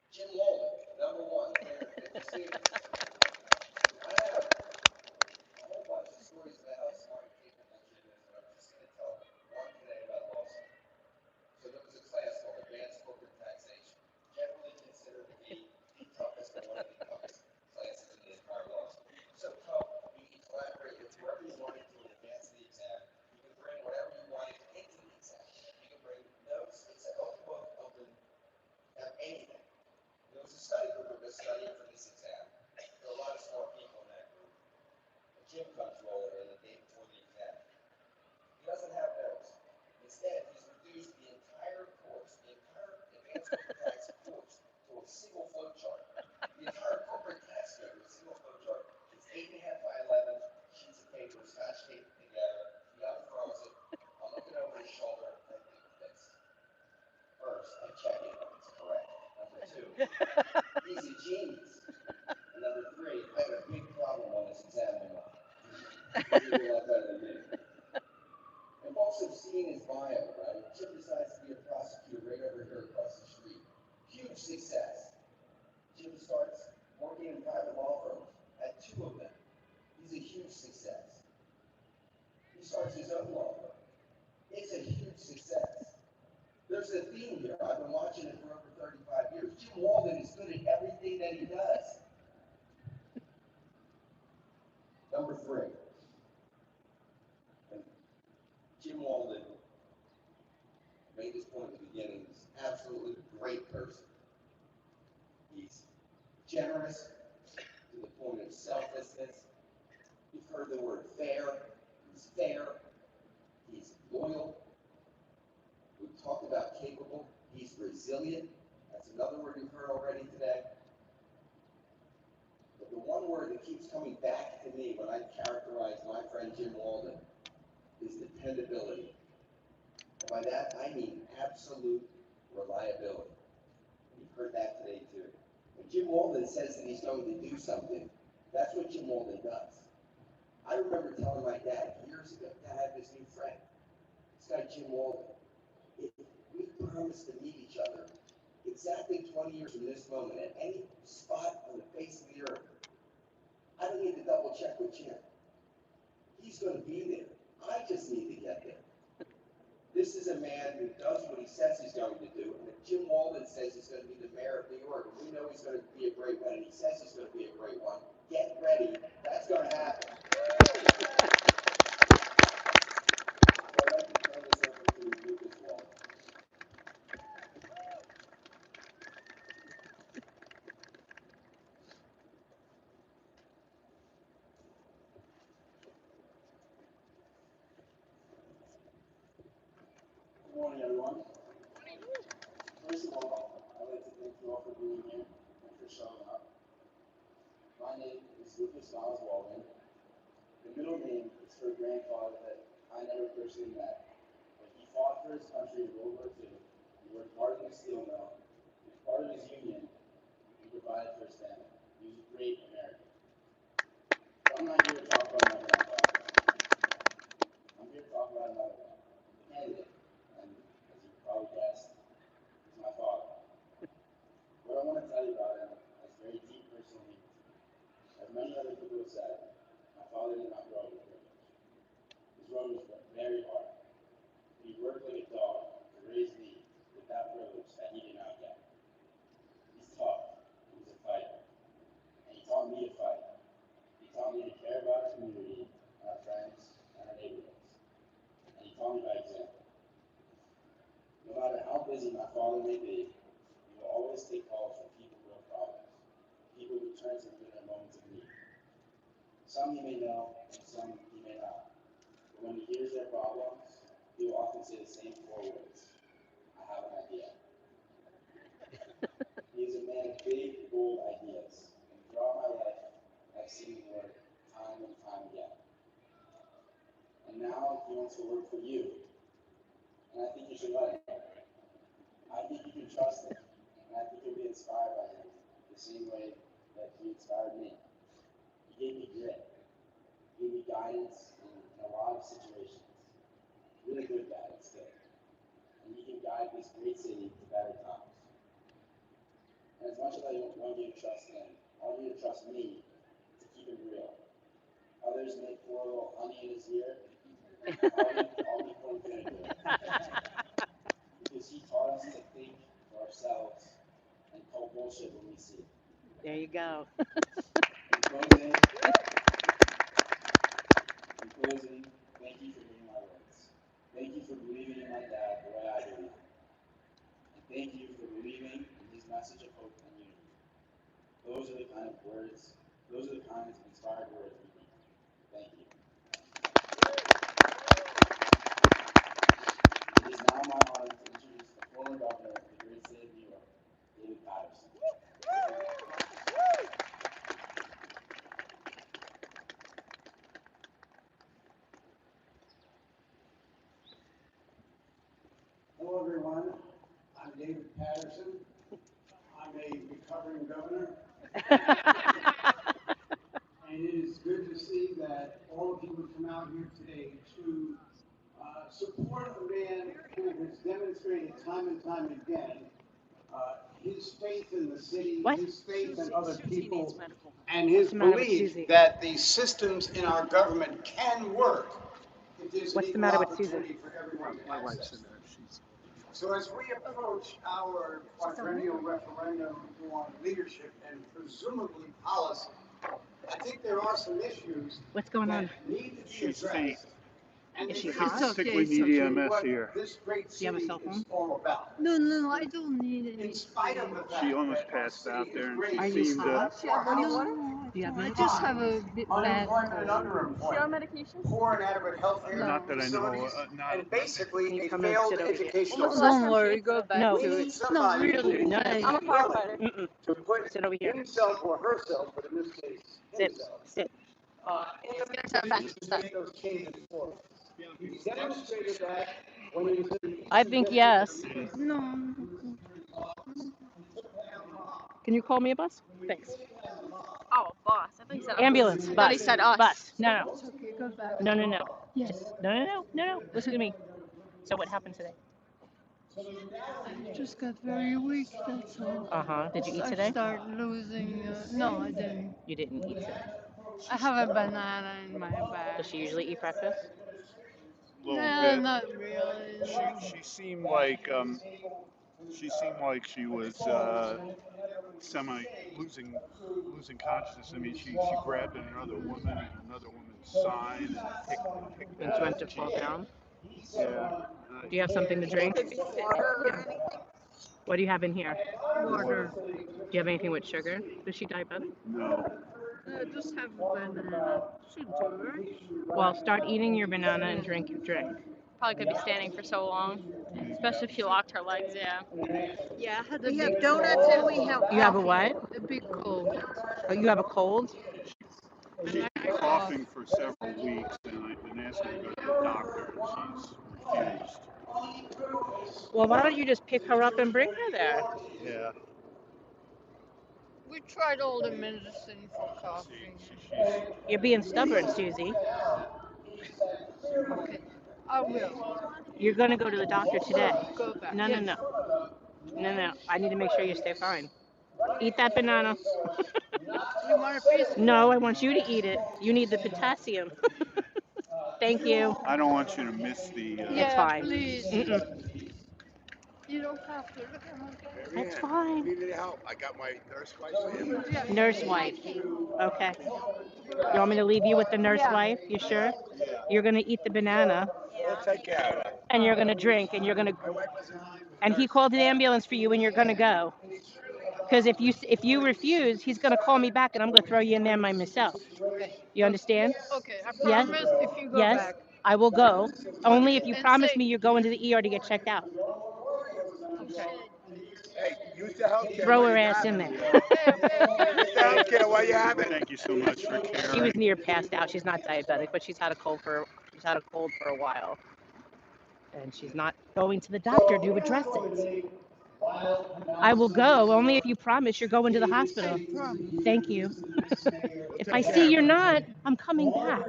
Jim Walden, number one, 350 students. I have a whole bunch of stories about how smart and capable Jim is, but I'm just going to tell one today about law school. So there was a class called Advanced Corporate Taxation, generally considered to be the toughest or one of the toughest classes in the entire law school. So tough, you can collaborate with whoever you wanted to advance the exam. You can bring whatever you wanted into the exam. You can bring notes. It's an open book, open anything. There was a study group of us studying for this exam. There were a lot of smart people in that group. And Jim comes rolling in the day before the exam. He doesn't have notes. Instead, he's reduced the entire course, the entire advanced corporate tax course, to a single flow chart. The entire corporate tax code is a single flow chart. It's 8.5 by 11 sheets of paper, scotch taped together. He unfurls it. I'm looking over his shoulder. I think this. First, I check it. It's correct. Number two, he's a genius. And number three, I have a big problem on this exam tomorrow. He's doing a lot better than me. And folks have seen his bio, right? Jim decides to be a prosecutor right over here across the street. Huge success. Jim starts working in private law firms, at 2 of them. He's a huge success. He starts his own law firm. It's a huge success. There's a theme here. I've been watching it for over 35 years. Jim Walden is good at everything that he does. Number 3. And Jim Walden made this point at the beginning. He's an absolutely great person. He's generous to the point of selflessness. You've heard the word fair. He's fair. He's loyal. We've talked about capable. He's resilient. That's another word you've heard already today. But the one word that keeps coming back to me when I characterize my friend Jim Walden is dependability. And by that, I mean absolute reliability. You've heard that today, too. When Jim Walden says that he's going to do something, that's what Jim Walden does. I remember telling my dad years ago, Dad, I have this new friend. This guy, Jim Walden. If we promise to meet each other exactly 20 years from this moment at any spot on the face of the earth, I don't need to double check with Jim. He's going to be there. I just need to get there. This is a man who does what he says he's going to do. And if Jim Walden says he's going to be the mayor of New York, and we know he's going to be a great one, and he says he's going to be a great one, get ready. That's going to happen. I'd like to turn this over to Lucas Walden. Good morning, everyone. First of all, I'd like to thank you all for being here and for showing up. My name is Lucas Miles Walden. The middle name is for a grandfather that I never personally met, but he fought for his country in World War II. He worked hard in the steel mill. He was part of his union. He provided for his family. He was a great American. But I'm not here to talk about my grandfather. I'm here to talk about another one, the candidate, and as you probably guessed, he's my father. What I want to tell you about him has very deep personal meaning to me. As many other people have said, my father did not grow up with privilege. His road was very hard. He worked like a dog to raise me with that privilege that he did not get. He's tough. He's a fighter. And he taught me to fight. He taught me to care about our community, our friends, and our neighborhoods. And he taught me by example. No matter how busy my father may be, he will always take calls from people who have problems, people who turn to him in their moments of need. Some he may know, and some he may not. But when he hears their problems, he will often say the same 4 words: I have an idea. He is a man of big, bold ideas, and throughout my life, I've seen him work time and time again. And now he wants to work for you, and I think you should let him. I think you can trust him, and I think you'll be inspired by him the same way that he inspired me. He gave me grit. He gave me guidance in a lot of situations. Really good guidance, too. And he can guide this great city to better times. And as much as I want you to trust him, I want you to trust me to keep him real. Others may pour a little honey in his ear. I'll be pouring vinegar. Because he taught us to think for ourselves and call bullshit when we see it. There you go. In closing, thank you for being my words. Thank you for believing in my dad the way I believe. And thank you for believing in his message of hope and unity. Those are the kind of words, those are the kind of inspired words we need. Thank you. It is now my honor to introduce the former governor of the great state of New York, David Patterson. Hello, everyone. I'm David Patterson. I'm a recovering governor. And it is good to see that all of you have come out here today to support a man who has demonstrated time and time again his faith in the city, his faith in other people, and his belief that the systems in our government can work if there's an equal opportunity for everyone to access them. So as we approach our quadrennial referendum on leadership and presumably policy, I think there are some issues What's going on? Need to be addressed. And Is she it's hot? okay. I think we need EMS here. This great Do you have a city cell phone? is all about. No, I don't need it. In spite of the fact She almost that our passed city out is there and great, she seemed Do you have running water? Do you have I just have a bit bad unemployment and cold. underemployment, medication? poor and adequate health care Not that I know. facilities, Not and basically Can you a come and failed sit over here? educational Almost last system. time worry, go back No. We to need it. somebody No, really. who No, no, is no. I'm a willing firefighter. to put Sit over here. himself or herself, but in this case, Sit. himself, Sit. in a position to make those changes for us. He demonstrated that when he was in the I think yes. No. Can you call me a bus? Thanks. Oh, boss. I thought you said Ambulance. us. Bus. I thought he said us. Bus. No, It's okay, go back. no. No, no, no. Yes. No. Listen to me. So what happened today? I just got very weak, that's all. Uh-huh. Did you eat I today? started losing. No, I didn't. You didn't eat today. I have a banana in my bag. Does she usually eat breakfast? No, not really. She seemed like she was semi losing consciousness. I mean, she grabbed another woman and another woman's side and kicked And she went to fall down? Yeah. Do you have something to drink? What do you have in here? Water. Do you have anything with sugar? Is she diabetic? No. Just have a banana. Should do, right? Well, start eating your banana and drink your drink. Probably could be standing for so long, especially if she locked her legs. Yeah. Yeah, I had We have donuts and we have You have a coffee. what? a big cold. Oh, you have a cold? She's been coughing for several weeks, and I've been asking her to go to the doctor, and she's refused. Well, why don't you just pick her up and bring her there? Yeah. We tried all the medicine for coughing. You're being stubborn, Susie. Okay, I will. You're going to go to the doctor today. Go back. No, Yes. no. I need to make sure you stay fine. Eat that banana. You want a piece? No, I want you to eat it. You need the potassium. Thank you. I don't want you to miss the. It's fine. Please. Mm-mm. You don't have to. Look at my That's fine. Need any help? I got my nurse wife. Nurse wife. Okay. You want me to leave you with the nurse wife? You sure? You're going to eat the banana. We'll take care of it. And you're going to drink and you're going to. My wife doesn't. And he called an ambulance for you and you're going to go. Because if you refuse, he's going to call me back and I'm going to throw you in there myself. Okay. You understand? Okay, I Yes? promise if you go Yes, back. I will go. Only if you And promise say- me you're going to the ER to get checked out. Okay. Hey, use the healthcare. Throw her ass in there. Use the healthcare while you have it. Thank you so much for caring. She was near passed out. She's not diabetic, but she's had a cold for a while. And she's not going to the doctor to address it. I will go only if you promise you're going to the hospital. Thank you. If I see you're not, I'm coming back.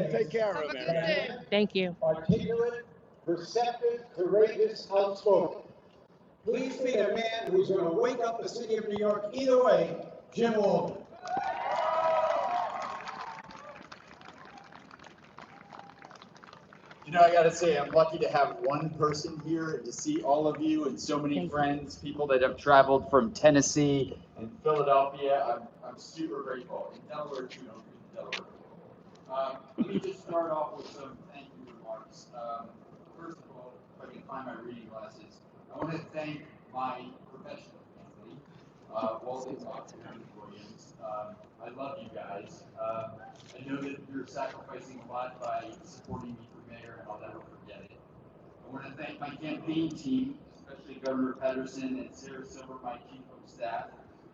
Take care of it, man. Thank you. Articulate, perceptive, courageous, outspoken. Please meet a man who's going to wake up the city of New York either way, Jim Walden. You know, I gotta say, I'm lucky to have one person here and to see all of you and so many friends, people that have traveled from Tennessee and Philadelphia. I'm super grateful. In Delaware, too, don't forget Delaware. Let me just start off with some thank you remarks. First of all, if I can find my reading glasses, I want to thank my professional family, Walden, Watson, and Williams. I love you guys. I know that you're sacrificing a lot by supporting me for mayor, and I'll never forget it. I want to thank my campaign team, especially Governor Pedersen and Sarah Silver, my chief of staff.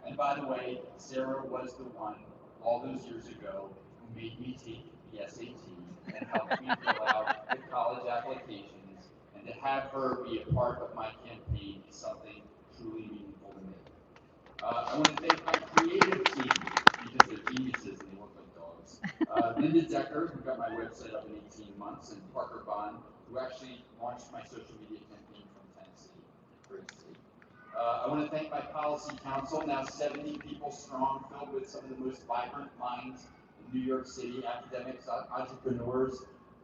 And by the way, Sarah was the one all those years ago who made me take the SAT and helped me fill out the college applications. And to have her be a part of my campaign is something truly meaningful to me. I want to thank my creative team because they're geniuses and they look like dogs. Linda Decker, who got my website up in 18 months, and Parker Bond, who actually launched my social media campaign from Tennessee. Great state. I want to thank my policy council, now 70 people strong, filled with some of the most vibrant minds in New York City, academics, entrepreneurs,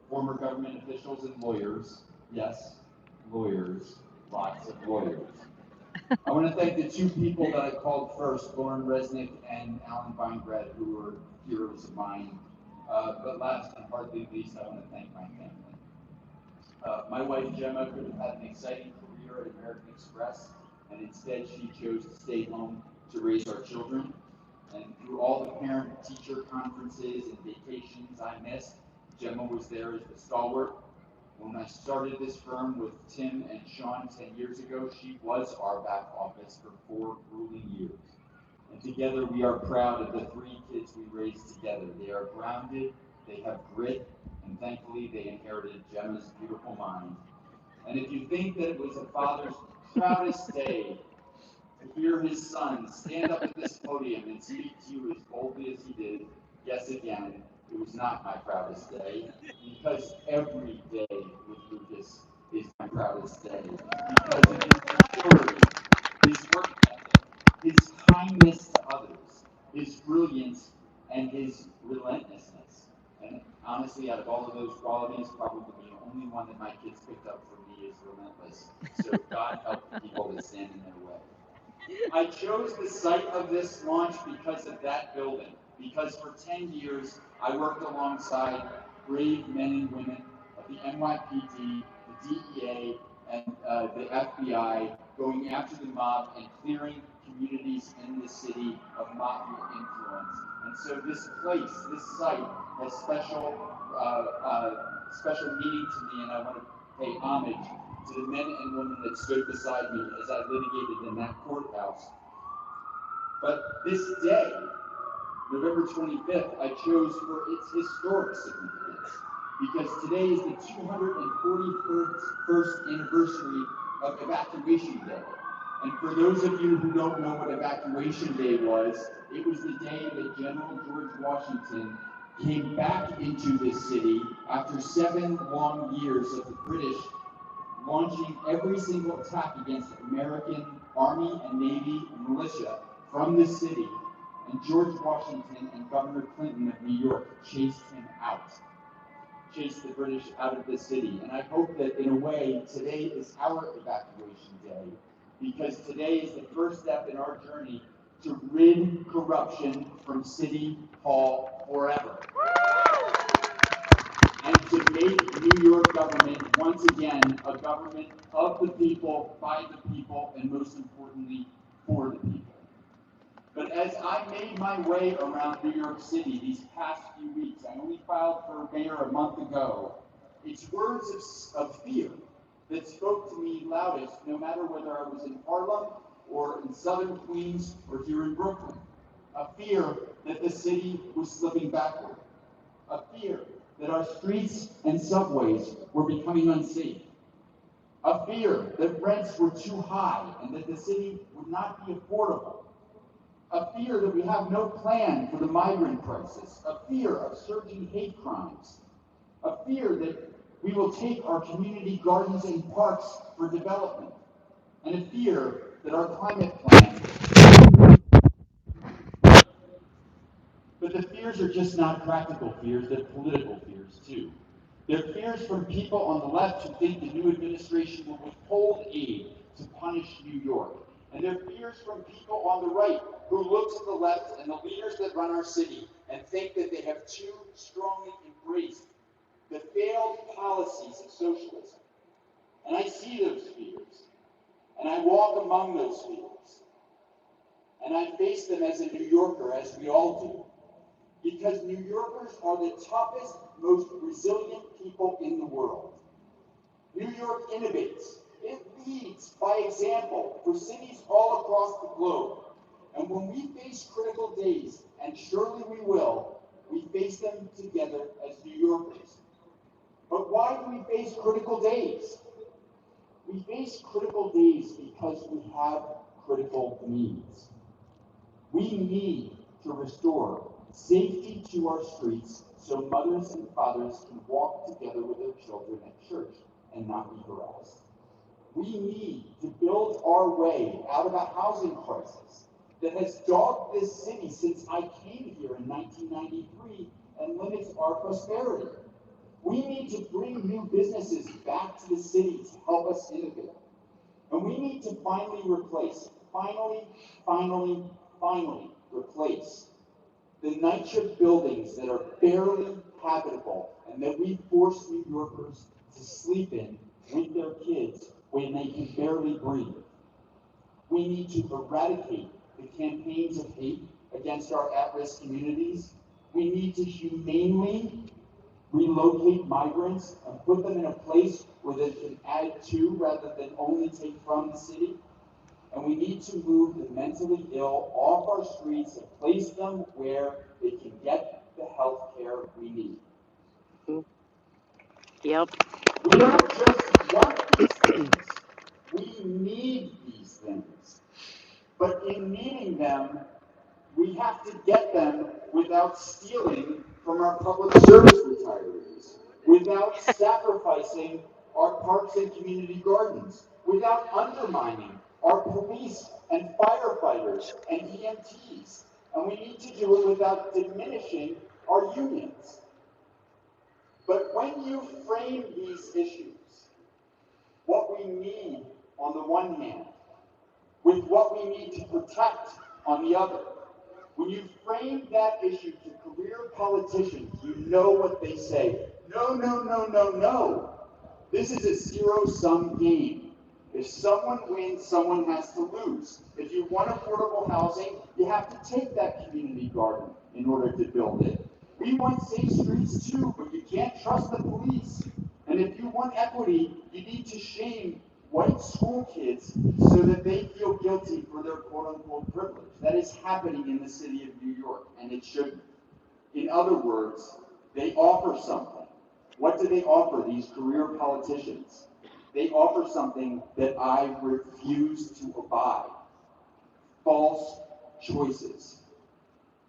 former government officials, and lawyers. Yes, lawyers, lots of lawyers. I want to thank the two people that I called first, Lauren Resnick and Alan Weingred, who were heroes of mine. But last and hardly least, I want to thank my family. My wife, Gemma, could have had an exciting career at American Express, and instead she chose to stay home to raise our children. And through all the parent-teacher conferences and vacations I missed, Gemma was there as the stalwart. When I started this firm with Tim and Sean 10 years ago, she was our back office for 4 grueling years. And together we are proud of the 3 kids we raised together. They are grounded, they have grit, and thankfully they inherited Gemma's beautiful mind. And if you think that it was a father's proudest day to hear his son stand up at this podium and speak to you as boldly as he did, yes, again, it was not my proudest day, because every day with Lucas is my proudest day. Because of his maturity, his work ethic, his kindness to others, his brilliance, and his relentlessness. And honestly, out of all of those qualities, probably the only one that my kids picked up from me is relentless. So God help the people that stand in their way. I chose the site of this launch because of that building, because for 10 years I worked alongside brave men and women of the NYPD, the DEA, and the FBI, going after the mob and clearing communities in the city of mafia influence. And so this place, this site, has special meaning to me, and I want to pay homage to the men and women that stood beside me as I litigated in that courthouse. But this day, November 25th, I chose for its historic significance, because today is the 241st anniversary of Evacuation Day. And for those of you who don't know what Evacuation Day was, it was the day that General George Washington came back into this city after 7 long years of the British launching every single attack against American Army and Navy and militia from the city. And George Washington and Governor Clinton of New York chased him out, chased the British out of the city. And I hope that in a way, today is our evacuation day, because today is the first step in our journey to rid corruption from City Hall forever. And to make New York government, once again, a government of the people, by the people, and most importantly, for the people. But as I made my way around New York City these past few weeks, I only filed for mayor a month ago, it's words of fear that spoke to me loudest, no matter whether I was in Harlem or in Southern Queens or here in Brooklyn. A fear that the city was slipping backward. A fear that our streets and subways were becoming unsafe. A fear that rents were too high and that the city would not be affordable. A fear that we have no plan for the migrant crisis. A fear of surging hate crimes. A fear that we will take our community gardens and parks for development. And a fear that our climate plan. But the fears are just not practical fears, they're political fears too. They're fears from people on the left who think the new administration will withhold aid to punish New York. And they're fears from people on the right who look to the left and the leaders that run our city and think that they have too strongly embraced the failed policies of socialism. And I see those fears, and I walk among those fears, and I face them as a New Yorker, as we all do. Because New Yorkers are the toughest, most resilient people in the world. New York innovates. It leads by example for cities all across the globe. And when we face critical days, and surely we will, we face them together as New Yorkers. But why do we face critical days? We face critical days because we have critical needs. We need to restore safety to our streets so mothers and fathers can walk together with their children at church and not be harassed. We need to build our way out of a housing crisis that has dogged this city since I came here in 1993 and limits our prosperity. We need to bring new businesses back to the city to help us innovate. And we need to finally replace, finally replace the night shift buildings that are barely habitable and that we force New Yorkers to sleep in with their kids when they can barely breathe. We need to eradicate the campaigns of hate against our at-risk communities. We need to humanely relocate migrants and put them in a place where they can add to rather than only take from the city. And we need to move the mentally ill off our streets and place them where they can get the health care we need. Yep. We don't just want these things. We need these things. But in needing them, we have to get them without stealing from our public service retirees, without sacrificing our parks and community gardens, without undermining our police and firefighters and EMTs. And we need to do it without diminishing our unions. But when you frame these issues, what we need on the one hand, with what we need to protect on the other, when you frame that issue to career politicians, you know what they say. No, no, no, no, no. This is a zero-sum game. If someone wins, someone has to lose. If you want affordable housing, you have to take that community garden in order to build it. We want safe streets too, but you can't trust the police. And if you want equity, you need to shame white school kids so that they feel guilty for their quote-unquote privilege. That is happening in the city of New York, and it shouldn't. In other words, they offer something. What do they offer, these career politicians? They offer something that I refuse to abide. False choices.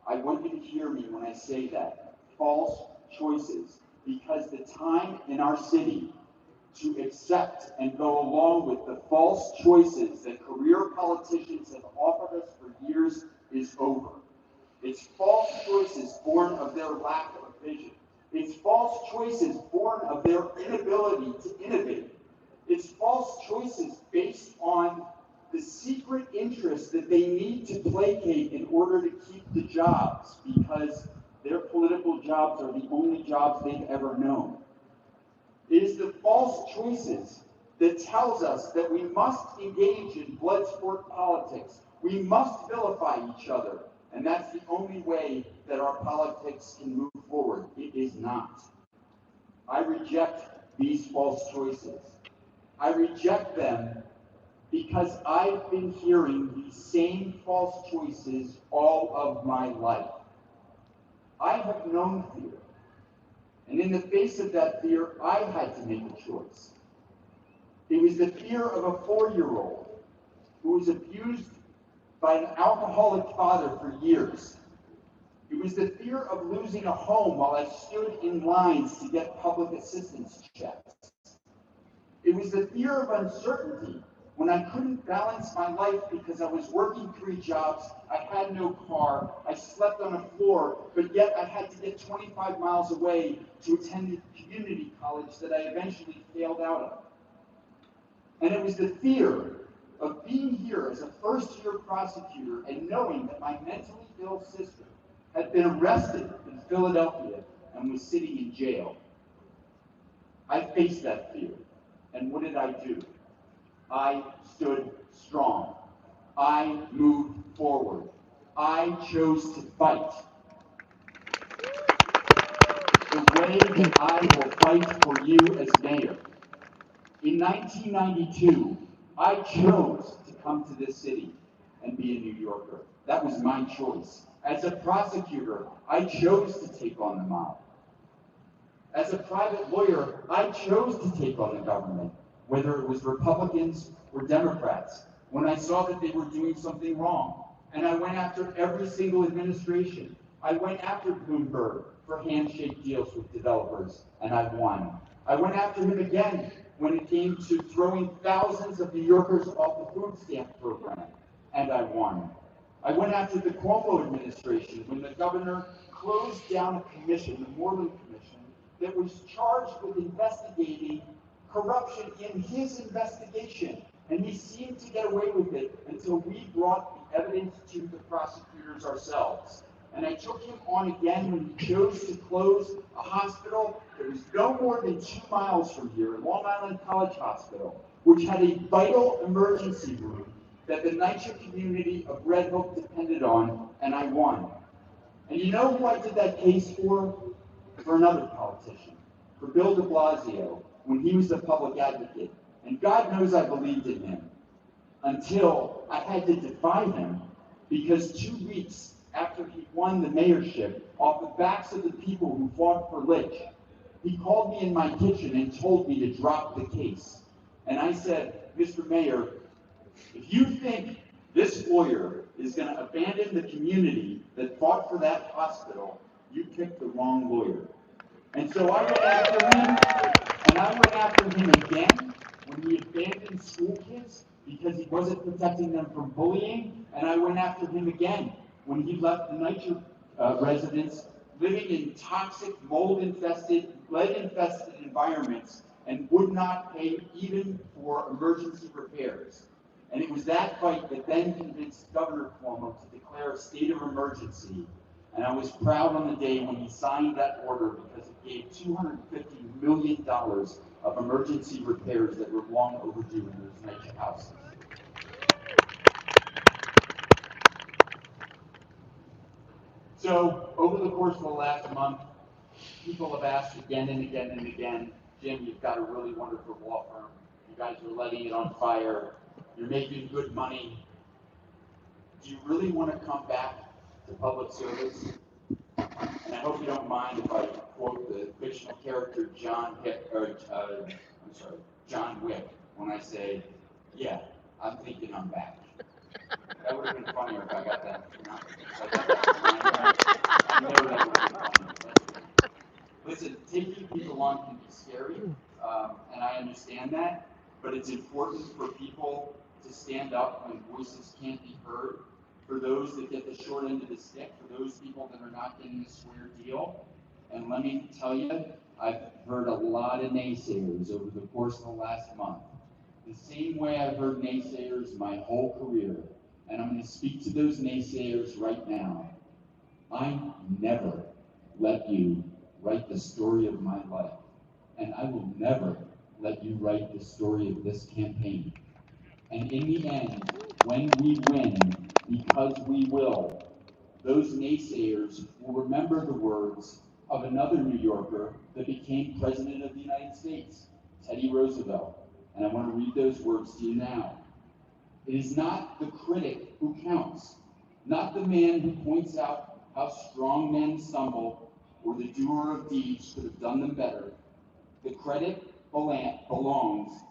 I want you to hear me when I say that. False choices. Because the time in our city to accept and go along with the false choices that career politicians have offered us for years is over. It's false choices born of their lack of vision. It's false choices born of their inability to innovate. It's false choices based on the secret interest that they need to placate in order to keep the jobs, because their political jobs are the only jobs they've ever known. It is the false choices that tells us that we must engage in blood sport politics. We must vilify each other. And that's the only way that our politics can move forward. It is not. I reject these false choices. I reject them because I've been hearing these same false choices all of my life. I have known fear. And in the face of that fear, I had to make a choice. It was the fear of a 4-year-old who was abused by an alcoholic father for years. It was the fear of losing a home while I stood in lines to get public assistance checks. It was the fear of uncertainty when I couldn't balance my life because I was working 3 jobs, I had no car, I slept on a floor, but yet I had to get 25 miles away to attend a community college that I eventually failed out of. And it was the fear of being here as a first-year prosecutor and knowing that my mentally ill sister had been arrested in Philadelphia and was sitting in jail. I faced that fear. And what did I do? I stood strong. I moved forward. I chose to fight. The way that I will fight for you as mayor. In 1992, I chose to come to this city and be a New Yorker. That was my choice. As a prosecutor, I chose to take on the mob. As a private lawyer, I chose to take on the government, whether it was Republicans or Democrats, when I saw that they were doing something wrong. And I went after every single administration. I went after Bloomberg for handshake deals with developers, and I won. I went after him again when it came to throwing thousands of New Yorkers off the food stamp program, and I won. I went after the Cuomo administration when the governor closed down a commission, the Moreland Commission, that was charged with investigating corruption in his investigation. And he seemed to get away with it until we brought the evidence to the prosecutors ourselves. And I took him on again when he chose to close a hospital that was no more than 2 miles from here, Long Island College Hospital, which had a vital emergency room that the NYC community of Red Hook depended on, and I won. And you know who I did that case for? For another politician, for Bill de Blasio, when he was the public advocate. And God knows I believed in him, until I had to defy him, because 2 weeks after he won the mayorship, off the backs of the people who fought for Litch, he called me in my kitchen and told me to drop the case. And I said, Mr. Mayor, if you think this lawyer is going to abandon the community that fought for that hospital, you picked the wrong lawyer. And so I went after him, and I went after him again when he abandoned school kids because he wasn't protecting them from bullying, and I went after him again when he left the NYC residents living in toxic, mold-infested, lead-infested environments and would not pay even for emergency repairs. And it was that fight that then convinced Governor Cuomo to declare a state of emergency. And I was proud on the day when he signed that order because it gave $250 million of emergency repairs that were long overdue in those NYC houses. So over the course of the last month, people have asked again and again and again, Jim, you've got a really wonderful law firm. You guys are letting it on fire. You're making good money. Do you really want to come back to public service? And I hope you don't mind if I quote the fictional character John Wick when I say, yeah, I'm thinking I'm back. That would have been funnier if I got that. I know that would have been funnier. That's great. Listen, taking people on can be scary, and I understand that, but it's important for people to stand up when voices can't be heard, for those that get the short end of the stick, for those people that are not getting a square deal. And let me tell you, I've heard a lot of naysayers over the course of the last month. The same way I've heard naysayers my whole career, and I'm going to speak to those naysayers right now. I never let you write the story of my life, and I will never let you write the story of this campaign. And in the end, when we win, because we will, those naysayers will remember the words of another New Yorker that became President of the United States, Teddy Roosevelt. And I want to read those words to you now. It is not the critic who counts, not the man who points out how strong men stumble or the doer of deeds could have done them better. The credit belongs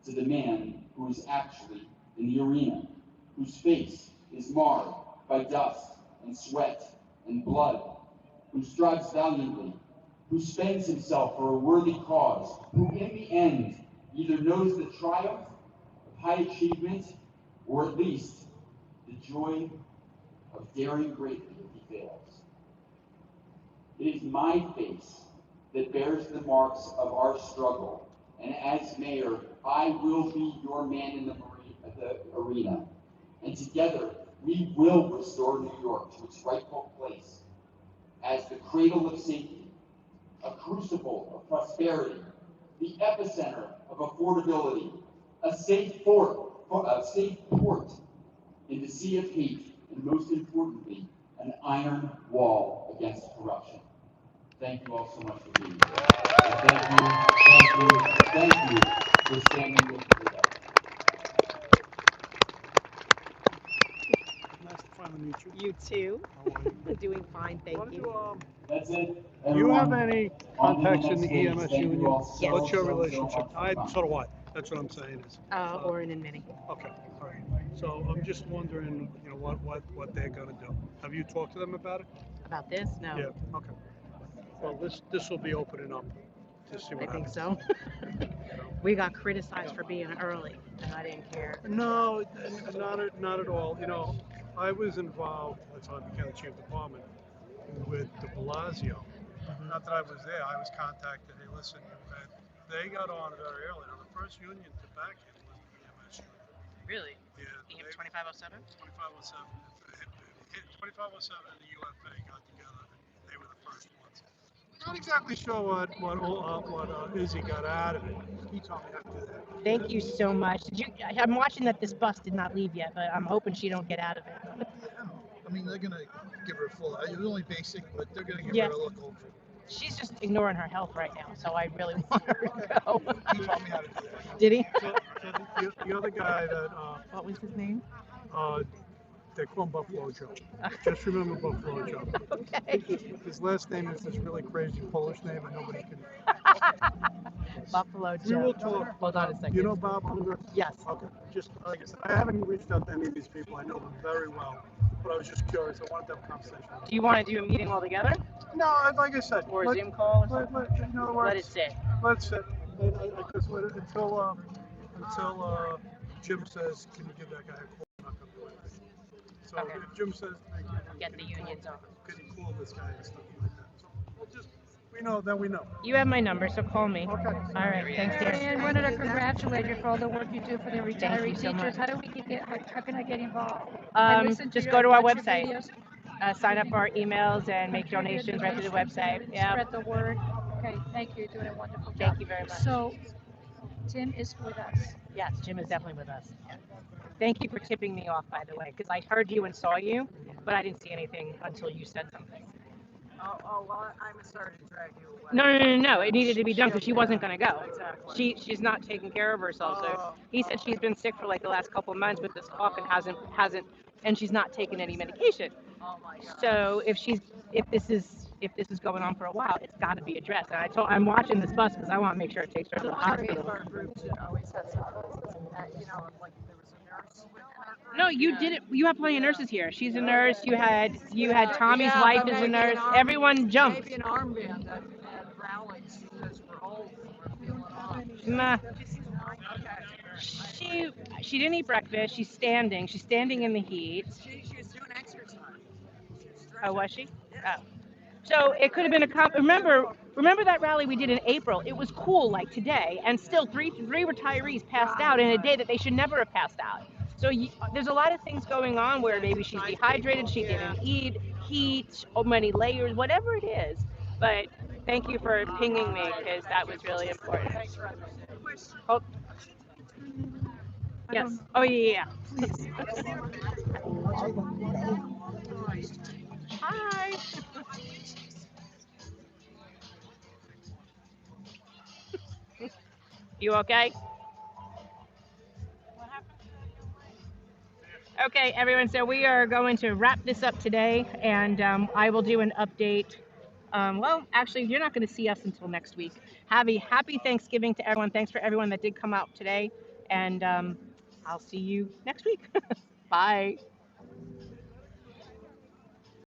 to the man who is actually in the arena, whose face is marred by dust and sweat and blood, who strives valiantly, who spends himself for a worthy cause, who in the end either knows the triumph of high achievement or at least the joy of daring greatly if he fails. It is my face that bears the marks of our struggle, and as mayor, I will be your man in the arena. And together, we will restore New York to its rightful place as the cradle of safety, a crucible of prosperity, the epicenter of affordability, a safe port in the sea of hate, and most importantly, an iron wall against corruption. Thank you all so much for being here. And thank you for standing with me today. Nice to finally meet you. You too. How are you? Doing fine, thank you. That's it. Do you have any contacts in the Stage, EMS thank you union? all so, What's your so relationship? much for So do I. That's what I'm saying is. Orin and Minnie. Okay, all right. So I'm just wondering, you know, what they're gonna do. Have you talked to them about it? About this? No. Yeah. Okay. Well, this will be opening up to see what I think happens. so. We got criticized for being early, and I didn't care. No, not at all. You know, I was involved, that's how I became the chief of department, with de Blasio. Not that I was there, I was contacted, hey, listen, they got on very early. Now, the first union to back it was the EMS union. Really? Yeah. EMS 2507? 2507. 2507 and the UFA got together, and they were the first ones. Not exactly sure what Izzy got out of it. He told me after that. Thank you so much. I'm watching that this bus did not leave yet, but I'm hoping she don't get out of it. I mean, they're gonna give her a full. It was only basic, but they're gonna give Yeah. her a look over. She's just ignoring her health right now, so I really want her to go. He taught me how to do that. Did he? So the other guy that What was his name? they call him Buffalo Joe. Just remember Buffalo Joe. Okay. His last name is this really crazy Polish name, and nobody can. Buffalo We Joe. will talk. Hold on a second. You know Bob Unger? Yes. Okay. Just like I said, I haven't reached out to any of these people. I know them very well, but I was just curious. I wanted to have a conversation. Do you want to do a meeting all together? No, like I said, Or a Zoom call or something? you know, Let it sit. Let's sit. Because until Jim says, can you give that guy a call? I'm not going to do anything. So Okay. if Jim says, thank you, get the unions on. Could you call this guy and stuff like that? So we'll just, we know, then we know. You have my number, so call me. Okay. All right, thanks, dear. And wanted to congratulate you for all the work you do for the Thank retiree you so much. teachers. How do we get? How can I get involved? I listen Just your- go to our watch your website. videos, Sign up for our emails and make contribute donations right through the donations, website. and Yeah. Spread the word. Okay, thank you. You're doing a wonderful job. Thank you very much. So, Tim is with us. Yes, Jim is definitely with us. Yeah. Thank you for tipping me off, by the way, because I heard you and saw you, but I didn't see anything until you said something. Well, I'm sorry to drag you away. No. It needed to be done because she wasn't going to go. Exactly. She's not taking care of herself. So he said she's been sick for like the last couple of months with this cough and hasn't, and she's not taking any medication. Oh my God. So if this is going on for a while, it's got to be addressed. And I'm watching this bus because I want to make sure it takes her to the hospital. Our group too always has like there was a nurse in our group. No, you did it. You have plenty of nurses here. She's a nurse. You had Tommy's Yeah, wife but is a maybe nurse. an Everyone jumped. Maybe an armband at rallies because we're old and we're feeling off. Nah. Okay. She didn't eat breakfast. She's standing. She's standing in the heat. She was doing exercise. Oh, was she? Oh. So it could have been remember that rally we did in April? It was cool like today, and still three retirees passed out in a day that they should never have passed out. So there's a lot of things going on where maybe she's dehydrated, she didn't eat, heat, many layers, whatever it is. But thank you for pinging me because that was really important. Oh. Yes. Oh yeah. Hi. You okay? Okay, everyone, so we are going to wrap this up today, and I will do an update. Well, actually, you're not going to see us until next week. Have a happy Thanksgiving to everyone. Thanks for everyone that did come out today, and I'll see you next week. Bye.